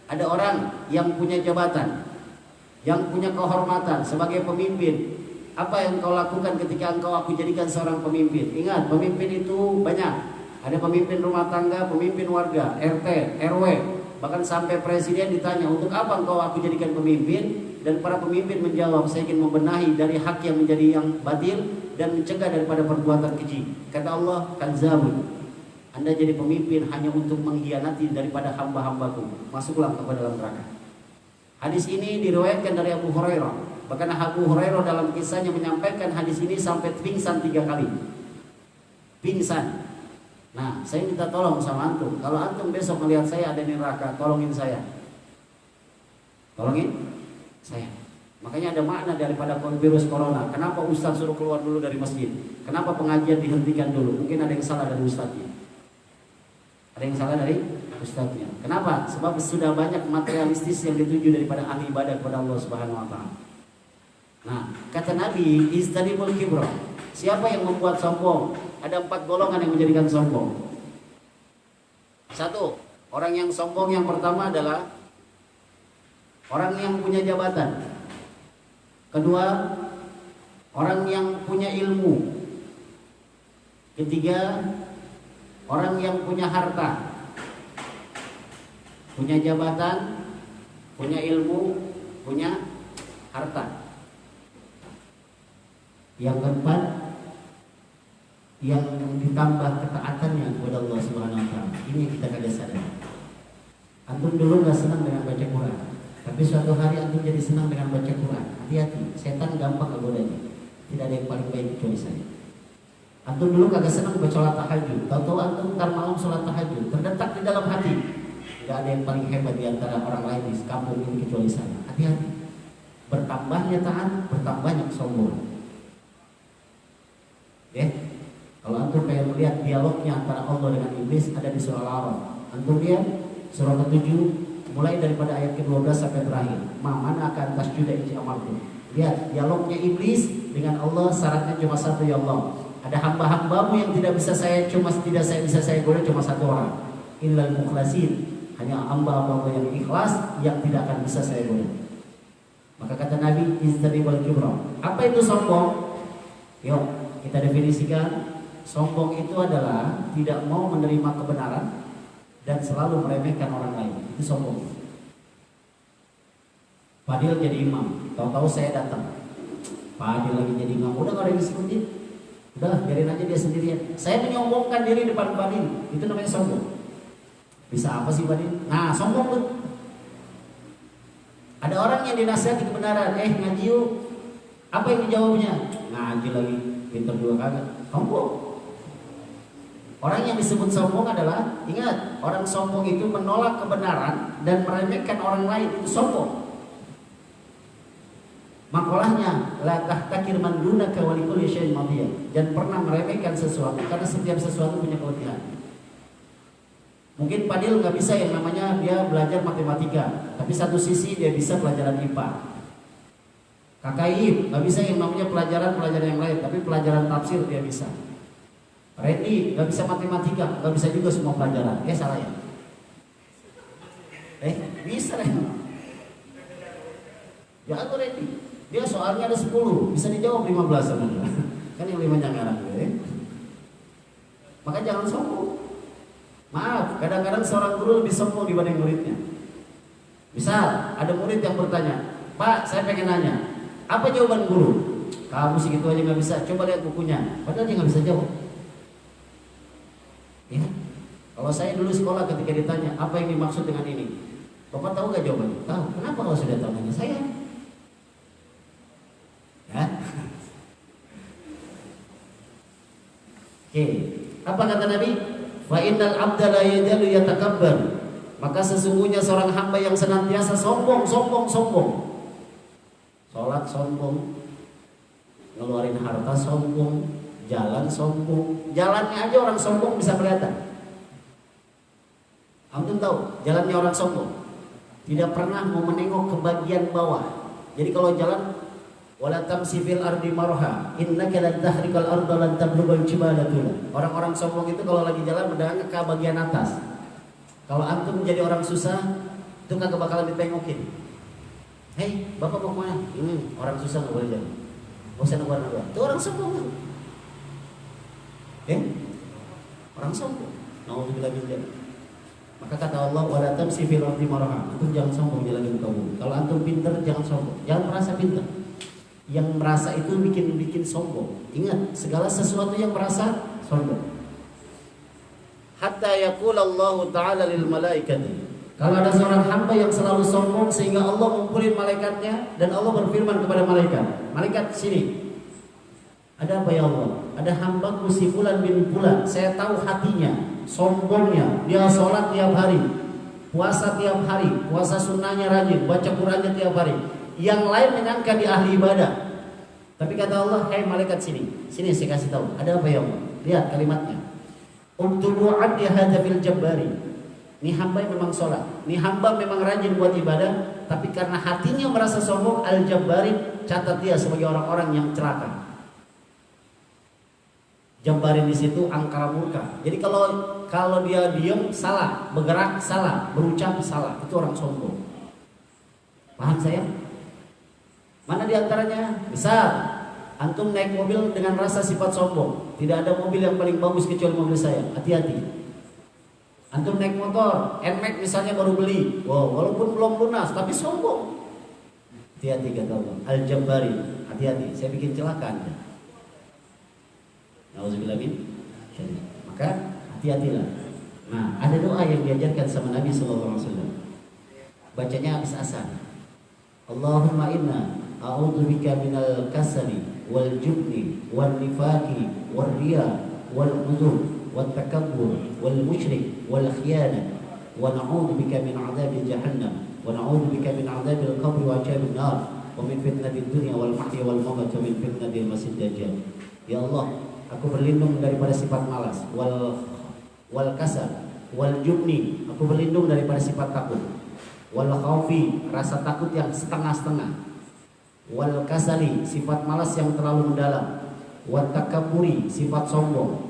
ada orang yang punya jabatan, yang punya kehormatan sebagai pemimpin. Apa yang kau lakukan ketika engkau aku jadikan seorang pemimpin? Ingat, pemimpin itu banyak. Ada pemimpin rumah tangga, pemimpin warga, RT, RW, bahkan sampai presiden ditanya, untuk apa engkau aku jadikan pemimpin? Dan para pemimpin menjawab, saya ingin membenahi dari hak yang menjadi yang batil dan mencegah daripada perbuatan keji. Kata Allah, kadzabun. Anda jadi pemimpin hanya untuk mengkhianati daripada hamba-hambaku. Masuklah kepada dalam neraka. Hadis ini diriwayatkan dari Abu Hurairah. Bahkan Abu Hurairah dalam kisahnya menyampaikan hadis ini sampai pingsan 3 kali. Pingsan. Nah, saya minta tolong sama antum. Kalau antum besok melihat saya ada di neraka, tolongin saya. Tolongin saya. Makanya ada makna daripada virus corona. Kenapa Ustaz suruh keluar dulu dari masjid? Kenapa pengajian dihentikan dulu? Mungkin ada yang salah dari Ustaznya. Ada yang salah dari Ustaznya. Kenapa? Sebab sudah banyak materialistis yang dituju daripada ahli ibadah kepada Allah Subhanahu wa taala. Nah, kata Nabi, istanibul kibra. Siapa yang membuat sombong? Ada 4 golongan yang menjadikan sombong. 1, orang yang sombong yang pertama adalah orang yang punya jabatan. Kedua, orang yang punya ilmu. Ketiga, orang yang punya harta. Punya jabatan, punya ilmu, punya harta. Yang keempat, yang ditambah ketaatannya kepada Allah Subhanahu wa taala. Ini yang kita kagak sadar. Antum dulu gak senang dengan baca Quran, tapi suatu hari antum jadi senang dengan baca Quran. Hati-hati, setan gampang kegodanya. Tidak ada yang paling baik kecuali saya. Antum dulu kagak senang baca sholat tahajud, tahu-tahu antum ntar malam sholat tahajud, terdetak di dalam hati. Tidak ada yang paling hebat di antara orang lain di kampung ini kecuali saya. Hati-hati. Bertambahnya taat, bertambahnya sombong. Kalau antum pengen melihat dialognya antara Allah dengan iblis, ada di surah Al-A'raf. Antum lihat surah ke-7 mulai daripada ayat ke-12 sampai terakhir. Mana akan tasjuda iji amarku. Lihat dialognya iblis dengan Allah, syaratnya cuma satu, ya Allah. Ada hamba-hambamu yang tidak bisa saya goda cuma 1 orang. Illal mukhlasin. Hanya hamba-hambamu yang ikhlas yang tidak akan bisa saya goda. Maka kata Nabi, istanibul kibra. Apa itu sombong? Yuk kita definisikan. Sombong itu adalah tidak mau menerima kebenaran dan selalu meremehkan orang lain. Itu sombong. Fadil jadi imam, tahu-tahu saya datang. Fadil lagi jadi imam, udah gak ada yang masjid. Udah biarin aja dia sendirian. Saya menyombongkan diri depan Fadil. Itu namanya sombong. Bisa apa sih Fadil? Nah, sombong tuh. Ada orang yang dinasihati kebenaran, ngaji yuk. Apa yang dijawabnya? Ngaji lagi, pintar juga kagak. Sombong. Orang yang disebut sombong adalah, ingat, orang sombong itu menolak kebenaran dan meremehkan orang lain, itu sombong. Makolahnya, la tahtakir man dunaka wa likulli syai'in madiyah. Dan pernah meremehkan sesuatu karena setiap sesuatu punya kelebihan. Mungkin Fadil nggak bisa yang namanya dia belajar matematika, tapi satu sisi dia bisa pelajaran IPA. Kakak Iip nggak bisa yang namanya pelajaran yang lain, tapi pelajaran tafsir dia bisa. Randy nggak bisa matematika, nggak bisa juga semua pelajaran. Salah ya? Bisa Randy. Ya atau Randy, dia soalnya ada 10, bisa dijawab 15 sama dia. Kan yang 5 ngarang Maka jangan sombong. Maaf, kadang-kadang seorang guru lebih sombong dibanding muridnya. Misal ada murid yang bertanya, Pak, saya pengen nanya, apa jawaban guru? Kamu segitu aja nggak bisa, coba lihat bukunya. Padahal dia nggak bisa jawab. Ya, kalau saya dulu sekolah ketika ditanya apa yang dimaksud dengan ini, Bapak tahu gak jawabannya? Tahu. Kenapa kalau sudah tahu nanya saya? Ya. Oke. Apa kata Nabi? Fa innal abda la yajalu yatakabbar. Maka sesungguhnya seorang hamba yang senantiasa sombong. Salat sombong, ngeluarin harta sombong, jalan sombong. Jalannya aja orang sombong bisa kelihatan. Antum tahu jalannya orang sombong? Tidak pernah mau menengok ke bagian bawah. Jadi kalau jalan Wala tamsi fil ardi marha innaka lan tahrikal arda lan tablughal jibala tula. Orang-orang sombong itu kalau lagi jalan mendadak ke bagian atas. Kalau antum menjadi orang susah, itu kagak bakalan ditengokin. Hei, bapak mau kemana? Orang susah nggak boleh jalan. Bosan negara. Itu orang sombong. Orang sombong. Nauzubillah min dzalik. Maka kata Allah, wala tamsi fil ardi marha. Antum jangan sombong jalan di muka bumi. Kalau antum pintar jangan sombong. Jangan merasa pintar. Yang merasa itu bikin sombong. Ingat, segala sesuatu yang merasa sombong. Hatta yaqul Allah Ta'ala lil malaikati. Kalau ada seorang hamba yang selalu sombong sehingga Allah ngumpulin malaikatnya dan Allah berfirman kepada malaikat, malaikat sini. Ada apa ya Allah? Ada hambaku si fulan bin fulan. Saya tahu hatinya, sombongnya. Dia sholat tiap hari, puasa tiap hari, puasa sunnahnya rajin, baca Qurannya tiap hari. Yang lain menyangka dia ahli ibadah. Tapi kata Allah, hei malaikat sini. Sini saya kasih tahu. Ada apa ya Allah? Lihat kalimatnya. Uktubu 'abdi hadza fil jabbari. Ini hamba yang memang sholat, ini hamba memang rajin buat ibadah, tapi karena hatinya merasa sombong, al-jabbari, catat dia sebagai orang-orang yang celaka. Jabbarin di situ angkara murka. Jadi kalau dia diam salah, bergerak salah, berucap salah, itu orang sombong. Paham saya? Mana diantaranya? Misal antum naik mobil dengan rasa sifat sombong. Tidak ada mobil yang paling bagus kecuali mobil saya. Hati-hati. Antum naik motor, NMAX misalnya baru beli, wow, walaupun belum lunas, tapi sombong. Hati-hati kata Allah. Al-Jabbari, hati-hati, saya bikin celaka Anda. Nauzubillah min dzalik. Maka hati-hatilah. Nah, ada doa yang diajarkan sama Nabi SAW. Bacanya habis asar. Allahumma inna a'udzubika minal kasali wal jubni wal nifaqi wal riya wal ujub والتكبر والمشرك والخيانة ونعوذ بك من عذاب جهنم ونعوذ بك من عذاب القبر وعذاب النار ومن فتنة الدنيا والمحيا والممات ومن فتنة المسيح الدجال. Ya Allah, aku berlindung daripada sifat malas, wal kasal, wal jubni, aku berlindung daripada sifat takut, wal khaufi, rasa takut yang setengah-setengah, wal kasali, sifat malas yang terlalu mendalam, wat takabburi, sifat sombong,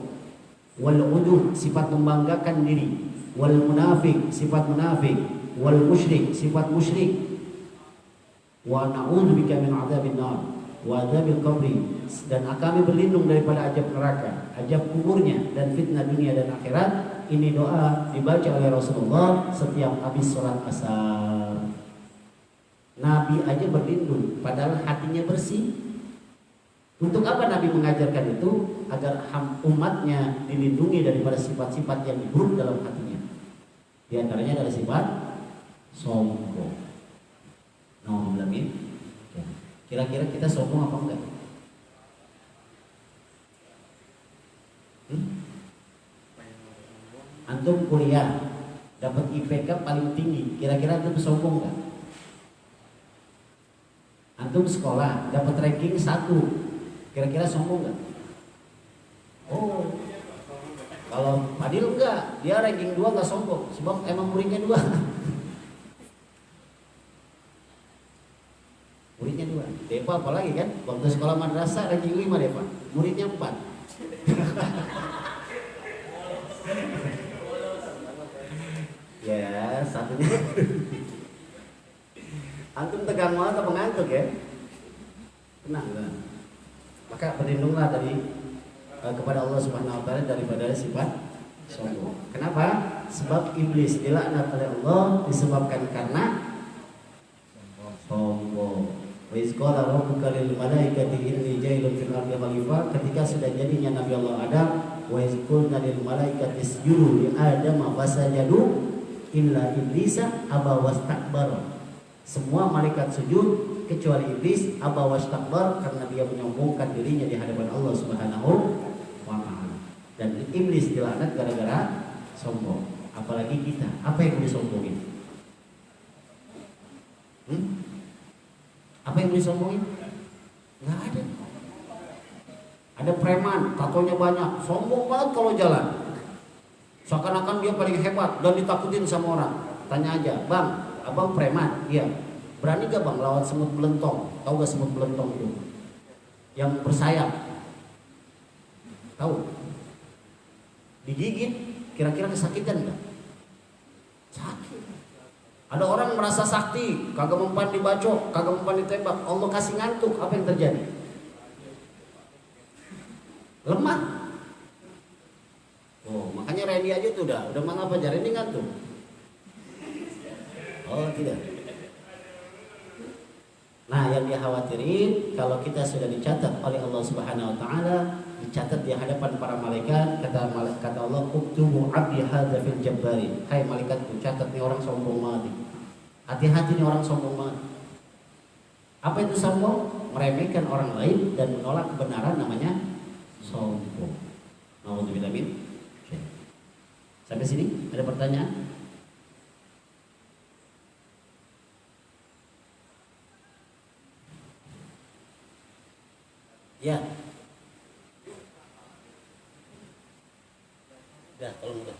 wal udud, sifat membanggakan diri, wal munafik, sifat munafik, wal musyrik, sifat musyrik. Wa na'udzubika min adzabin nar wa adzabil qabri, dan kami berlindung daripada azab neraka, azab kuburnya, dan fitnah dunia dan akhirat. Ini doa dibaca oleh Rasulullah setiap habis sholat asar. Nabi aja berlindung padahal hatinya bersih. Untuk apa Nabi mengajarkan itu? Agar umatnya dilindungi daripada sifat-sifat yang buruk dalam hatinya. Di antaranya adalah sifat sombong. Nauzubillah min. Kira-kira kita sombong apa enggak? Antum kuliah dapat IPK paling tinggi, kira-kira antum sombong enggak? Antum sekolah dapat ranking 1, kira-kira sombong nggak? Oh, kalau Fadil enggak, dia ranking 2 nggak sombong, sebab emang muridnya 2. Muridnya 2. Depa apalagi kan? Waktu sekolah madrasah ranking 5 Depa, muridnya 4. Ya, satunya. Antum tegang banget atau ngantuk ya? Tenang lah. Maka berlindunglah kepada Allah Subhanahu wa taala daripada sifat sombong. Kenapa? Sebab iblis dilaknat oleh Allah disebabkan karena sombong. Wa iz qala rabbuka lil malaikati inni jailun fil ardi khalifah, ketika sudah jadinya Nabi Allah Adam, wa iz qulna lil malaikati isjudu li Adam fasajadu illa iblisa aba wastakbara. Semua malaikat sujud kecuali iblis, aba wastakbar, karena dia menyombongkan dirinya di hadapan Allah Subhanahu wa taala. Dan iblis dilaknat gara-gara sombong. Apalagi kita, apa yang disombongin? Apa yang disombongin? Nggak ada. Ada preman, tatonya banyak, sombong banget kalau jalan. Seakan-akan dia paling hebat dan ditakutin sama orang. Tanya aja, bang, abang preman? Iya. Berani gak bang lawan semut belentong? Tahu gak semut belentong itu? Yang bersayap. Tahu? Digigit, kira-kira kesakitan gak? Sakit. Ada orang merasa sakti, kagak mempan dibacok, kagak mempan ditembak, Allah kasih ngantuk, apa yang terjadi? Lemah. Oh, makanya Randy aja tuh udah mana apa aja Randy ngantuk. Oh, tidak. Nah, yang dikhawatirin kalau kita sudah dicatat oleh Allah Subhanahu wa taala, dicatat di hadapan para malaikat, kata Allah, "Uktubu 'abdi hadza fil jabbari." Hai malaikatku, catat nih orang sombong banget. Hati-hati nih orang sombong banget. Apa itu sombong? Meremehkan orang lain dan menolak kebenaran, namanya sombong. Nauzubillah min. Sampai sini ada pertanyaan? Ya. Udah, tolong udah.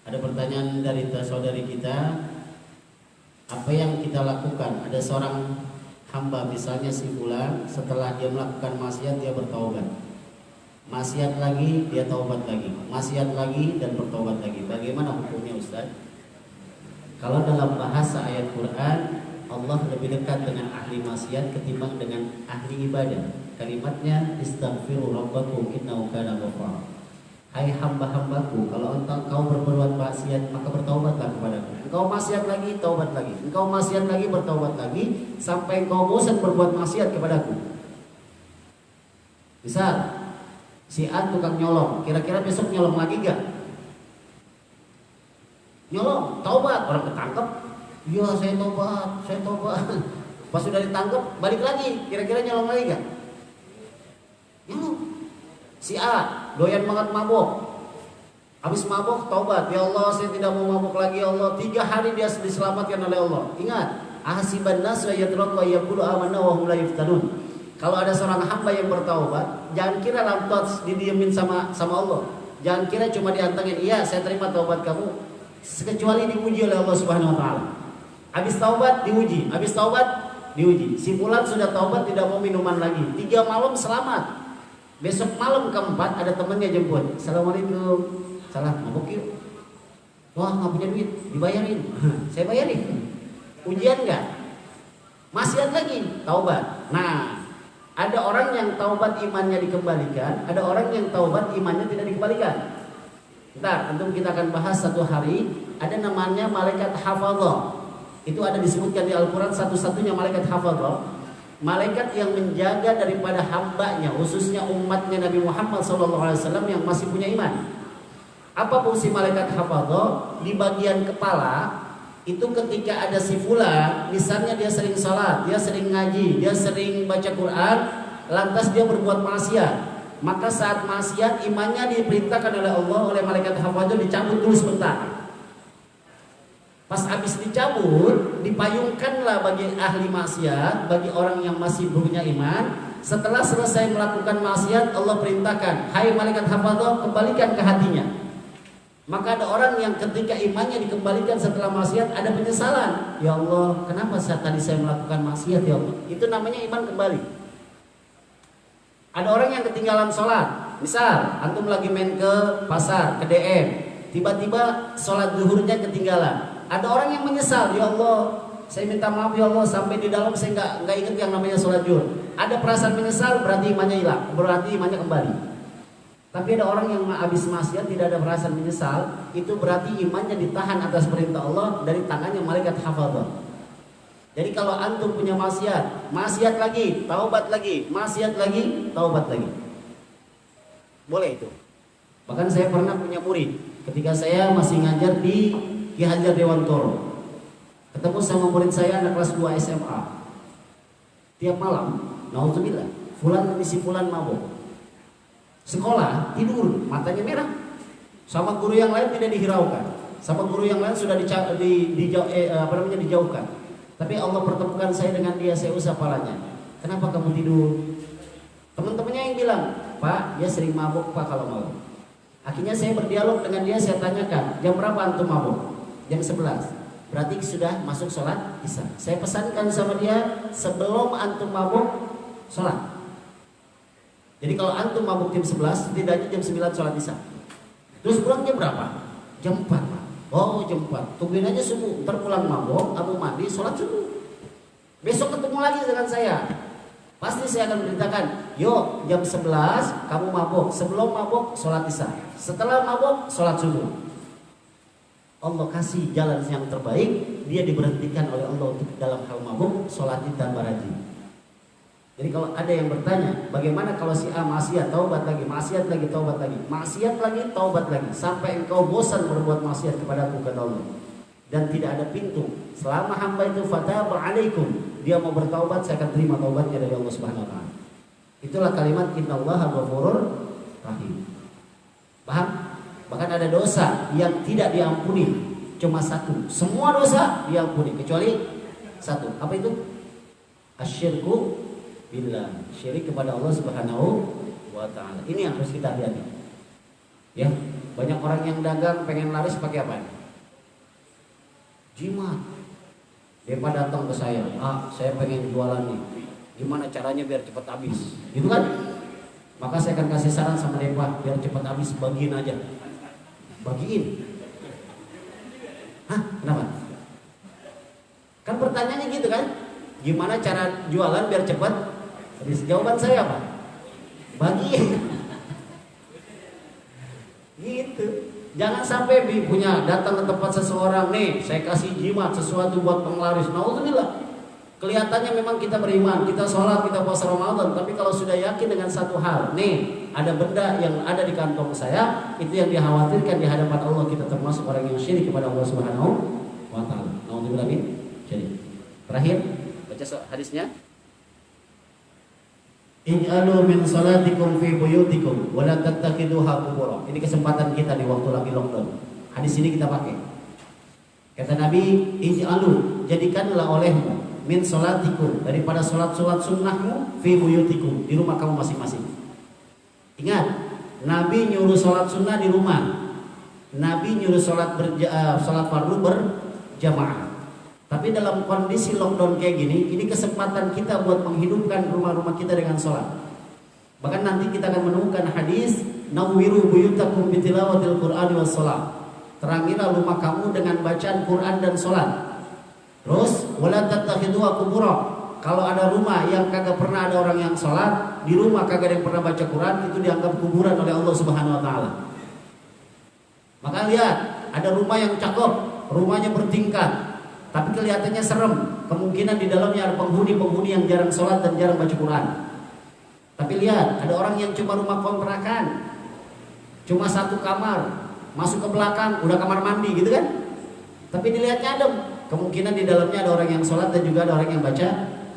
Ada pertanyaan dari saudari kita, apa yang kita lakukan? Ada seorang hamba misalnya si fulan, setelah dia melakukan maksiat dia bertaubat. Maksiat lagi, dia taubat lagi. Maksiat lagi dan bertaubat lagi. Bagaimana hukumnya Ustaz? Kalau dalam bahasa ayat Quran, Allah lebih dekat dengan ahli maksiat ketimbang dengan ahli ibadah. Kalimatnya, istaghfiru rabbakum innahu kana ghafara. Hai hamba-hambaku, kalau engkau berbuat maksiat maka bertaubatlah kepadaku. Engkau maksiat lagi, taubat lagi. Engkau maksiat lagi, bertaubat lagi, sampai engkau bosan berbuat maksiat kepadaku. Misal, si A tukang nyolong, kira-kira besok nyolong lagi gak? Nyolong, taubat, orang ketangkep, iya saya taubat. Pas sudah ditangkep, balik lagi, kira-kira nyolong lagi gak? Nyolong. Si A doyan banget mabok, habis mabok taubat, ya Allah saya tidak mau mabok lagi ya Allah. 3 hari dia diselamatkan oleh Allah. Ingat, ahasiban nas wa yatraku yaqulu amanna wa hum la yuftanun. Kalau ada seorang hamba yang bertaubat, jangan kira lantas didiemin sama Allah. Jangan kira cuma diantengin, iya saya terima taubat kamu, kecuali diuji oleh Allah Subhanahu wa taala. Habis taubat diuji, habis taubat diuji. Si fulan sudah taubat, tidak mau minuman lagi. 3 malam selamat. Besok malam keempat ada temannya jemput. Assalamualaikum. Salam, mabuk yuk. Wah nggak punya duit, dibayarin. Saya bayarin. Ujian nggak? Maksiat lagi, taubat. Nah, ada orang yang taubat imannya dikembalikan, ada orang yang taubat imannya tidak dikembalikan. Ntar, tentu kita akan bahas satu hari. Ada namanya malaikat hafadzah. Itu ada disebutkan di Al-Quran, satu-satunya malaikat hafadzah. Malaikat yang menjaga daripada hambanya, khususnya umatnya Nabi Muhammad SAW yang masih punya iman. Apa fungsi malaikat hafadzah? Di bagian kepala itu ketika ada si fulan, misalnya dia sering salat, dia sering ngaji, dia sering baca Quran, lantas dia berbuat maksiat, maka saat maksiat imannya diperintahkan oleh Allah, oleh malaikat hafadzah dicabut dulu sebentar. Pas habis dicabut, dipayungkanlah bagi ahli maksiat, bagi orang yang masih punya iman. Setelah selesai melakukan maksiat, Allah perintahkan, hai malaikat hafadzah, kembalikan ke hatinya. Maka ada orang yang ketika imannya dikembalikan setelah maksiat, ada penyesalan. Ya Allah, kenapa saat tadi saya melakukan maksiat ya Allah? Itu namanya iman kembali. Ada orang yang ketinggalan sholat. Misal, antum lagi main ke pasar, ke DM, tiba-tiba sholat zuhurnya ketinggalan. Ada orang yang menyesal, ya Allah, saya minta maaf ya Allah, sampai di dalam saya nggak ingat yang namanya sholat zuhur. Ada perasaan menyesal, berarti imannya hilang, berarti imannya kembali. Tapi ada orang yang habis maksiat tidak ada perasaan menyesal, itu berarti imannya ditahan atas perintah Allah dari tangannya malaikat hafadzah. Jadi kalau antum punya maksiat lagi, taubat lagi, maksiat lagi, taubat lagi. Boleh itu. Bahkan saya pernah punya murid, ketika saya masih ngajar di Ki Hajar Dewantoro, ketemu sama murid saya anak kelas 2 SMA. Tiap malam, naudzubillah, si fulan mabuk. Sekolah tidur, matanya merah. Sama guru yang lain tidak dihiraukan. Sama guru yang lain sudah dijauhkan. Tapi Allah pertemukan saya dengan dia, saya usah palanya. Kenapa kamu tidur? Teman-temannya yang bilang, Pak, dia sering mabuk Pak kalau malam. Akhirnya saya berdialog dengan dia, saya tanyakan, jam berapa antum mabuk? Jam 11. Berarti sudah masuk sholat isya. Saya pesankan sama dia, sebelum antum mabuk, sholat. Jadi kalau antum mabuk jam 11, setidaknya jam 9 sholat isya. Terus pulang jam berapa? Jam 4 Pak. Oh jam 4, tungguin aja subuh. Ntar pulang mabuk, kamu mandi, sholat subuh. Besok ketemu lagi dengan saya. Pasti saya akan beritakan, yuk jam 11 kamu mabuk. Sebelum mabuk sholat isya. Setelah mabuk sholat subuh. Allah kasih jalan yang terbaik. Dia diberhentikan oleh Allah untuk dalam hal mabuk, sholat tambah rajin. Jadi kalau ada yang bertanya, bagaimana kalau si A maksiat taubat lagi, maksiat lagi taubat lagi, maksiat lagi taubat lagi, sampai engkau bosan berbuat maksiat kepadaku, kata Allah. Dan tidak ada pintu. Selama hamba itu fataba alaikum, dia mau bertaubat, saya akan terima taubatnya dari Allah Subhanahu wa taala. Itulah kalimat innallaha ghafurur rahim. Paham? Bahkan ada dosa yang tidak diampuni, cuma satu. Semua dosa diampuni kecuali satu. Apa itu? Asyirku billah, syirik kepada Allah Subhanahu wa taala. Ini yang harus kita hati-hati. Ya, banyak orang yang dagang pengen laris pakai apa? Jimat. Dia datang ke saya, saya pengen jualan nih. Gimana caranya biar cepat habis? Gitu kan? Maka saya akan kasih saran sama dia, Pak, biar cepat habis bagiin aja. Bagiin. Hah? Kenapa? Kan pertanyaannya gitu kan? Gimana cara jualan biar cepat? Jadi jawaban saya apa? Bagiin. Gitu. Jangan sampai punya datang ke tempat seseorang, nih saya kasih jimat sesuatu buat penglaris. Nauzubillah. Kelihatannya memang kita beriman, kita sholat, kita puasa Ramadan, tapi kalau sudah yakin dengan satu hal, nih ada benda yang ada di kantong saya, itu yang dikhawatirkan di hadapan Allah, kita termasuk orang yang syirik kepada Allah Subhanahu wa taala. Nauzubillah min syirik. Terakhir, baca hadisnya. Ij'alu min salatikum fi buyutikum wa la tattakhiduha qubura. Ini kesempatan kita di waktu lagi lockdown. Hadis ini kita pakai. Kata Nabi, ij'alu, jadikanlah olehmu min salatikum, daripada salat-salat sunnahmu, fi buyutikum, di rumah kamu masing-masing. Ingat, Nabi nyuruh salat sunnah di rumah. Nabi nyuruh salat fardu berjamaah. Tapi dalam kondisi lockdown kayak gini, ini kesempatan kita buat menghidupkan rumah-rumah kita dengan sholat. Bahkan nanti kita akan menemukan hadis, nawwiru buyutakum bitilawatil Qur'ani was sholat. Terangilah rumah kamu dengan bacaan Quran dan sholat. Terus, wala tattakhiduha qubura. Kalau ada rumah yang kagak pernah ada orang yang sholat, di rumah kagak ada yang pernah baca Quran, itu dianggap kuburan oleh Allah Subhanahu wa taala. Maka lihat, ada rumah yang cakep, rumahnya bertingkat, tapi kelihatannya serem. Kemungkinan di dalamnya ada penghuni-penghuni yang jarang sholat dan jarang baca Quran. Tapi lihat, ada orang yang cuma rumah kontrakan, cuma satu kamar, masuk ke belakang udah kamar mandi gitu kan. Tapi dilihatnya adem. Kemungkinan di dalamnya ada orang yang sholat dan juga ada orang yang baca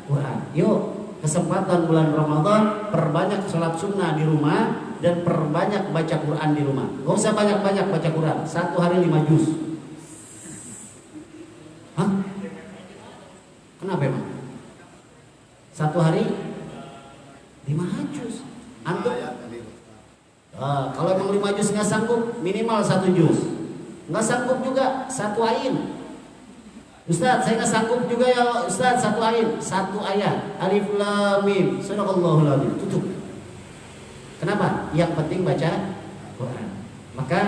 Quran. Yuk, kesempatan bulan Ramadan, perbanyak sholat sunnah di rumah dan perbanyak baca Quran di rumah. Gak usah banyak-banyak baca Quran, 1 hari 5 juz. Hah? Kenapa emang? 1 hari 5 juz. Antum? Kalau emang 5 juz nggak sanggup, minimal 1 juz. Nggak sanggup juga 1 ain. Ustaz, saya nggak sanggup juga ya Ustaz 1 ain, 1 ayat. Alif lam mim. Sadaqallahul adzim. Tutup. Kenapa? Yang penting baca Quran. Maka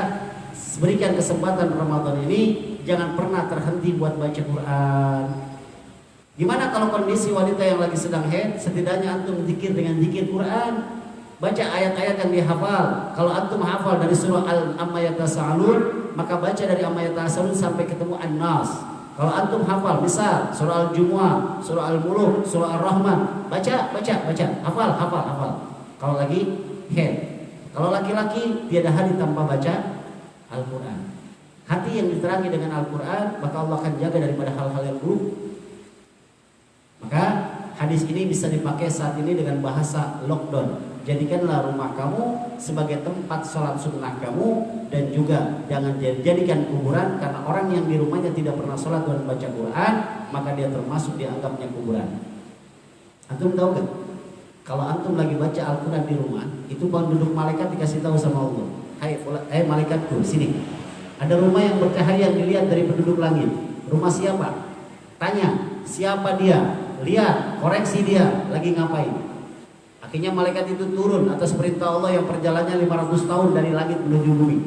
berikan kesempatan Ramadan ini, jangan pernah terhenti buat baca Quran. Gimana kalau kondisi wanita yang lagi sedang haid, setidaknya antum zikir dengan zikir Quran. Baca ayat-ayat yang dihafal. Kalau antum hafal dari surah Al-Amma Yatasaalun, maka baca dari Amma Yatasaalun sampai ketemu An-Nas. Kalau antum hafal, misal surah Al-Jumu'ah, surah Al-Muluk, surah Ar-Rahman, baca, hafal. Kalau lagi haid. Kalau laki-laki tiada hari tanpa baca Al-Quran. Hati yang diterangi dengan Al-Quran, maka Allah akan jaga daripada hal-hal yang buruk. Maka hadis ini bisa dipakai saat ini dengan bahasa lockdown. Jadikanlah rumah kamu sebagai tempat sholat sunnah kamu, dan juga jangan jadikan kuburan, karena orang yang di rumahnya tidak pernah sholat dan baca Quran, maka dia termasuk dianggapnya kuburan. Antum tahu gak? Kalau antum lagi baca Al-Quran di rumah, itu penduduk malaikat dikasih tahu sama Allah, hai malaikatku, sini. Ada rumah yang bercahaya dilihat dari penduduk langit. Rumah siapa? Tanya, siapa dia? Lihat, koreksi dia, lagi ngapain? Akhirnya malaikat itu turun atas perintah Allah yang perjalanannya 500 tahun dari langit menuju bumi.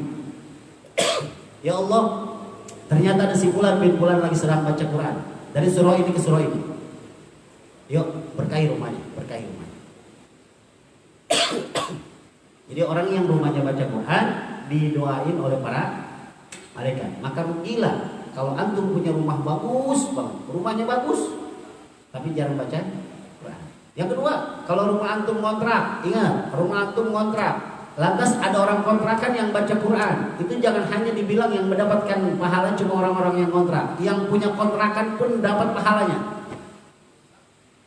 Ya Allah, ternyata ada si Fulan bin Fulan lagi sedang baca Quran. Dari surah ini ke surah ini. Yuk, berkahi rumahnya, berkahi rumahnya. Jadi orang yang rumahnya baca Quran didoain oleh para malaikat. Maka rugilah kalau antum punya rumah bagus banget, rumahnya bagus, tapi jarang baca Quran. Yang kedua, kalau rumah antum ngontrak, ingat, rumah antum ngontrak, lantas ada orang kontrakan yang baca Quran, itu jangan hanya dibilang yang mendapatkan pahala cuma orang-orang yang kontrak, yang punya kontrakan pun dapat pahalanya.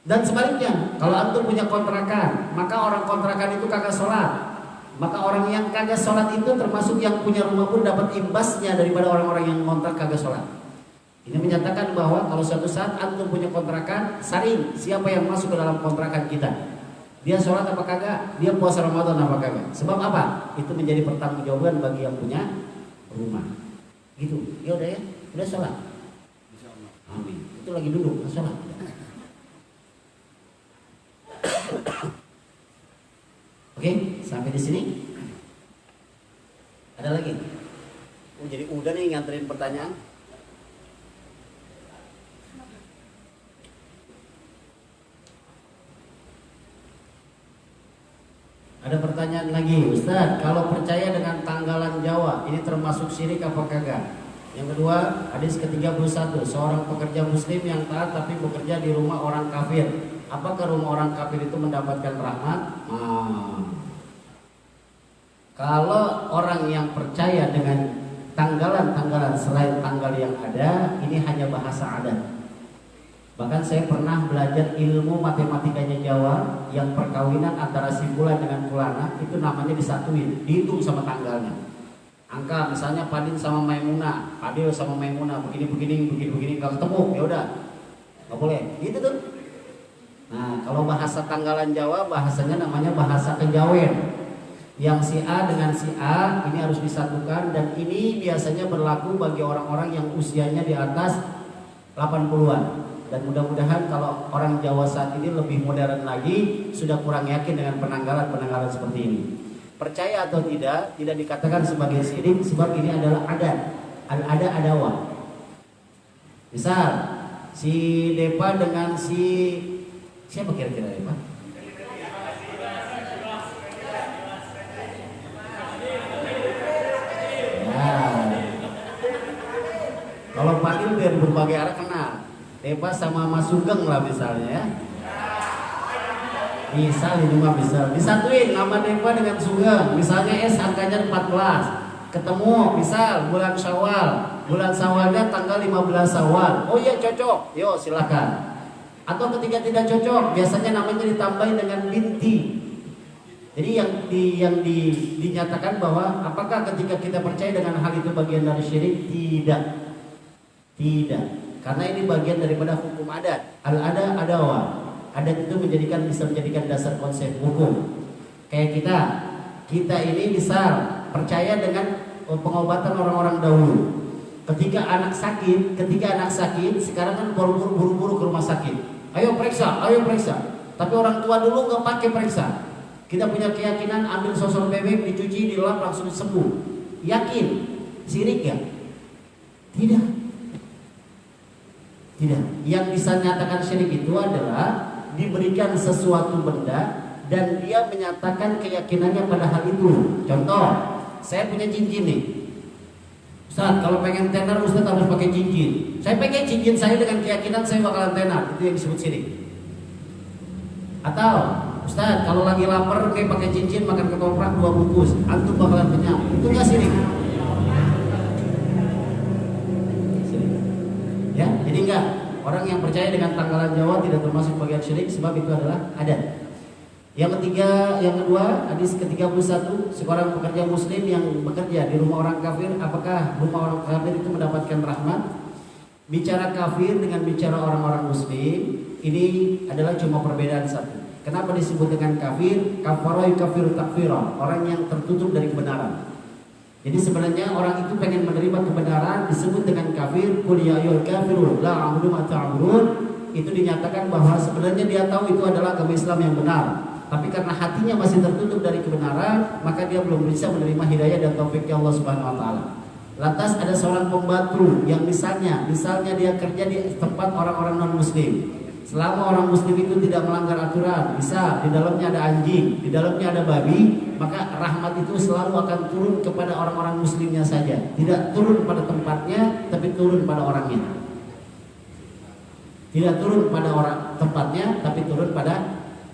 Dan sebaliknya, kalau antum punya kontrakan, maka orang kontrakan itu kagak sholat, maka orang yang kagak sholat itu termasuk yang punya rumah pun dapat imbasnya daripada orang-orang yang kontrak kagak sholat. Ini menyatakan bahwa kalau suatu saat antum punya kontrakan, saring siapa yang masuk ke dalam kontrakan kita. Dia sholat apa kagak? Dia puasa Ramadan apa kagak? Sebab apa? Itu menjadi pertanggungjawaban bagi yang punya rumah. Gitu. Ya udah ya, udah sholat. Amin. Itu lagi duduk, sholat. Oke, sampai di sini. Ada lagi? Oh, jadi udah nih nganterin pertanyaan. Ada pertanyaan lagi, Ustaz, kalau percaya dengan tanggalan Jawa, ini termasuk syirik apa kagak? Yang kedua, hadis ke-31, seorang pekerja muslim yang taat tapi bekerja di rumah orang kafir. Apakah rumah orang kafir itu mendapatkan rahmat? Kalau orang yang percaya dengan tanggalan-tanggalan selain tanggal yang ada, ini hanya bahasa adat. Bahkan saya pernah belajar ilmu matematikanya Jawa, yang perkawinan antara si Fulan dengan Fulana itu namanya disatuin, dihitung sama tanggalnya. Angka misalnya Padin sama Maimunah, Padil sama Maimunah, begini, kalau ketemu ya udah, nggak boleh, gitu tuh. Nah, kalau bahasa tanggalan Jawa bahasanya namanya bahasa kejawen. Yang si A dengan si A ini harus disatukan, dan ini biasanya berlaku bagi orang-orang yang usianya di atas 80-an. Dan mudah-mudahan kalau orang Jawa saat ini lebih modern lagi, sudah kurang yakin dengan penanggalan-penanggalan seperti ini. Percaya atau tidak dikatakan sebagai syirik, sebab ini adalah adat, ada adawah. Misal si Depa dengan si siapa kira-kira Depa? Ya. Kalau Padil biar berbagai arah kenal. Depa sama Mas Sugeng lah misalnya ya. Misal ini mah bisa disatuin nama Depa dengan Sugeng. Misalnya S angkanya 14. Ketemu misal bulan Syawal. Bulan Syawalnya tanggal 15 Syawal. Oh iya cocok. Yo silakan. Atau ketika tidak cocok, biasanya namanya ditambahin dengan binti. Jadi yang dinyatakan bahwa apakah ketika kita percaya dengan hal itu bagian dari syirik? Tidak. Karena ini bagian daripada hukum adat. Al-ada adawah. Adat itu bisa menjadikan dasar konsep hukum. Kayak kita ini bisa percaya dengan pengobatan orang-orang dahulu. Ketika anak sakit, sekarang kan buru-buru ke rumah sakit. Ayo periksa. Tapi orang tua dulu nggak pakai periksa. Kita punya keyakinan ambil sosor bebek, dicuci, dilap langsung sembuh. Yakin? Syirik ya? Tidak. Yang bisa nyatakan syirik itu adalah diberikan sesuatu benda dan dia menyatakan keyakinannya pada hal itu. Contoh, saya punya cincin nih. Ustaz, kalau pengen tenar Ustaz harus pakai cincin. Saya pakai cincin saya dengan keyakinan saya bakalan tenar. Itu yang disebut syirik. Atau Ustaz, kalau lagi lapar kayak pakai cincin makan ketoprak 2 bungkus, antum bakalan kenyang. Itu enggak syirik. Ya, jadi enggak. Orang yang percaya dengan tanggalan Jawa tidak termasuk bagian syirik, sebab itu adalah adat. Yang kedua, hadis ke-31, seorang pekerja muslim yang bekerja di rumah orang kafir, apakah rumah orang kafir itu mendapatkan rahmat? Bicara kafir dengan bicara orang-orang muslim, ini adalah cuma perbedaan satu. Kenapa disebut dengan kafir? Kafara yukaffiru takfira, orang yang tertutup dari kebenaran. Jadi sebenarnya orang itu pengen menerima kebenaran disebut dengan kafir. Qul ya ayyuhal kafirun la a'budu ma ta'budun. Itu dinyatakan bahwa sebenarnya dia tahu itu adalah agama Islam yang benar. Tapi karena hatinya masih tertutup dari kebenaran, maka dia belum bisa menerima hidayah dan taufiknya Allah Subhanahu wa taala. Lantas ada seorang pembantu yang misalnya dia kerja di tempat orang-orang non-muslim. Selama orang muslim itu tidak melanggar aturan, bisa di dalamnya ada anjing, di dalamnya ada babi, maka rahmat itu selalu akan turun kepada orang-orang muslimnya saja. Tidak turun pada tempatnya, tapi turun pada orangnya. Tidak turun pada orang tempatnya, tapi turun pada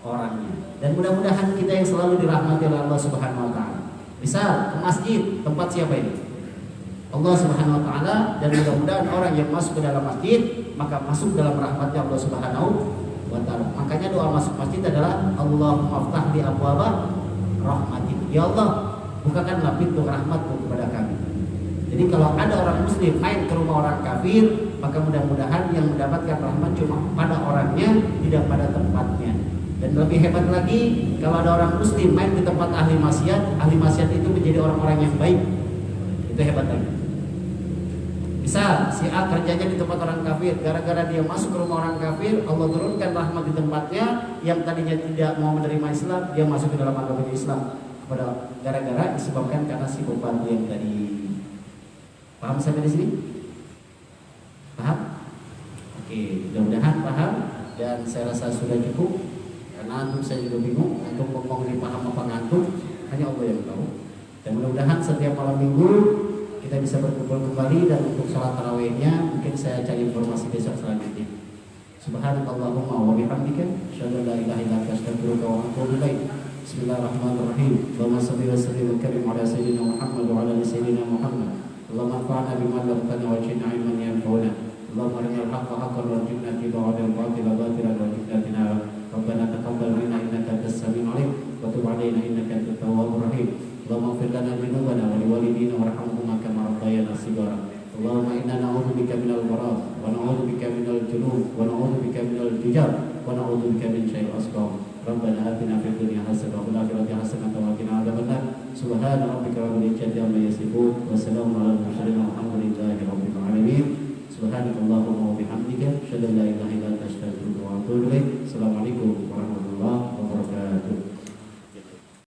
orangnya. Dan mudah-mudahan kita yang selalu dirahmati oleh Allah Subhanahu wa taala. Misal ke masjid, tempat siapa ini? Allah Subhanahu wa taala, dan mudah-mudahan orang yang masuk ke dalam masjid maka masuk dalam rahmatnya Allah Subhanahu wa taala. Makanya doa masuk masjid adalah Allahumma ftah li abwaaba rahmatik. Ya Allah, bukakanlah pintu rahmatmu kepada kami. Jadi kalau ada orang muslim main ke rumah orang kafir, maka mudah-mudahan yang mendapatkan rahmat cuma pada orangnya, tidak pada tempatnya. Dan lebih hebat lagi, kalau ada orang muslim main ke tempat ahli maksiat itu menjadi orang-orang yang baik. Itu hebat lagi. Misal si A kerjanya di tempat orang kafir, gara-gara dia masuk ke rumah orang kafir, Allah turunkan rahmat di tempatnya. Yang tadinya tidak mau menerima Islam, dia masuk ke dalam agama Islam pada gara-gara disebabkan karena si pembantu yang tadi. Paham sampai di sini? Paham? Oke, mudah-mudahan paham, dan saya rasa sudah cukup. Karena antum saya juga bingung untuk ngomong ini paham apa ngantuk, hanya Allah yang tahu. Dan mudah-mudahan setiap malam minggu kita bisa berkumpul kembali, dan untuk sholat tarawihnya mungkin saya cari informasi besok selanjutnya. Subhanakallahumma wa bihamdika asyhadu an la ilaha illa anta astaghfiruka wa atubu ilaik. Bismillahirrahmanirrahim. Allahumma shalli wa sallim wa karim ala sayyidina Muhammad wa ala ali sayyidina Muhammad. Allahumma anfa'na bima 'allamtana wa zidna 'ilman yanfa'una. Allahumma arinal haqqo haqqan warzuqna ittiba'ahu wal batila batilan warzuqna ijtinaba. Rabbana taqabbal minna innaka antas samiul 'alim wa tub 'alaina innaka antat tawwabur rahim. Allahumma ighfir lana dzunubana wa liwalidina warhamhuma kama rabbayana shighara. Allahumma inna na'udzubika minal gharaq wa na'udzubika minal junub wa na'udzubika minal jujab wa na'udzubika min syarril asqam. Rabbana atina fid dunya hasanah wa fil akhirati hasanah wa qina adzabannar. Subhana rabbika rabbil izzati amma yasifun wa salamun alal mursalin walhamdulillahi rabbil alamin. Subhanakallahumma wa bihamdika asyhadu an la ilaha illa anta astaghfiruka wa atubu ilaik. Assalamualaikum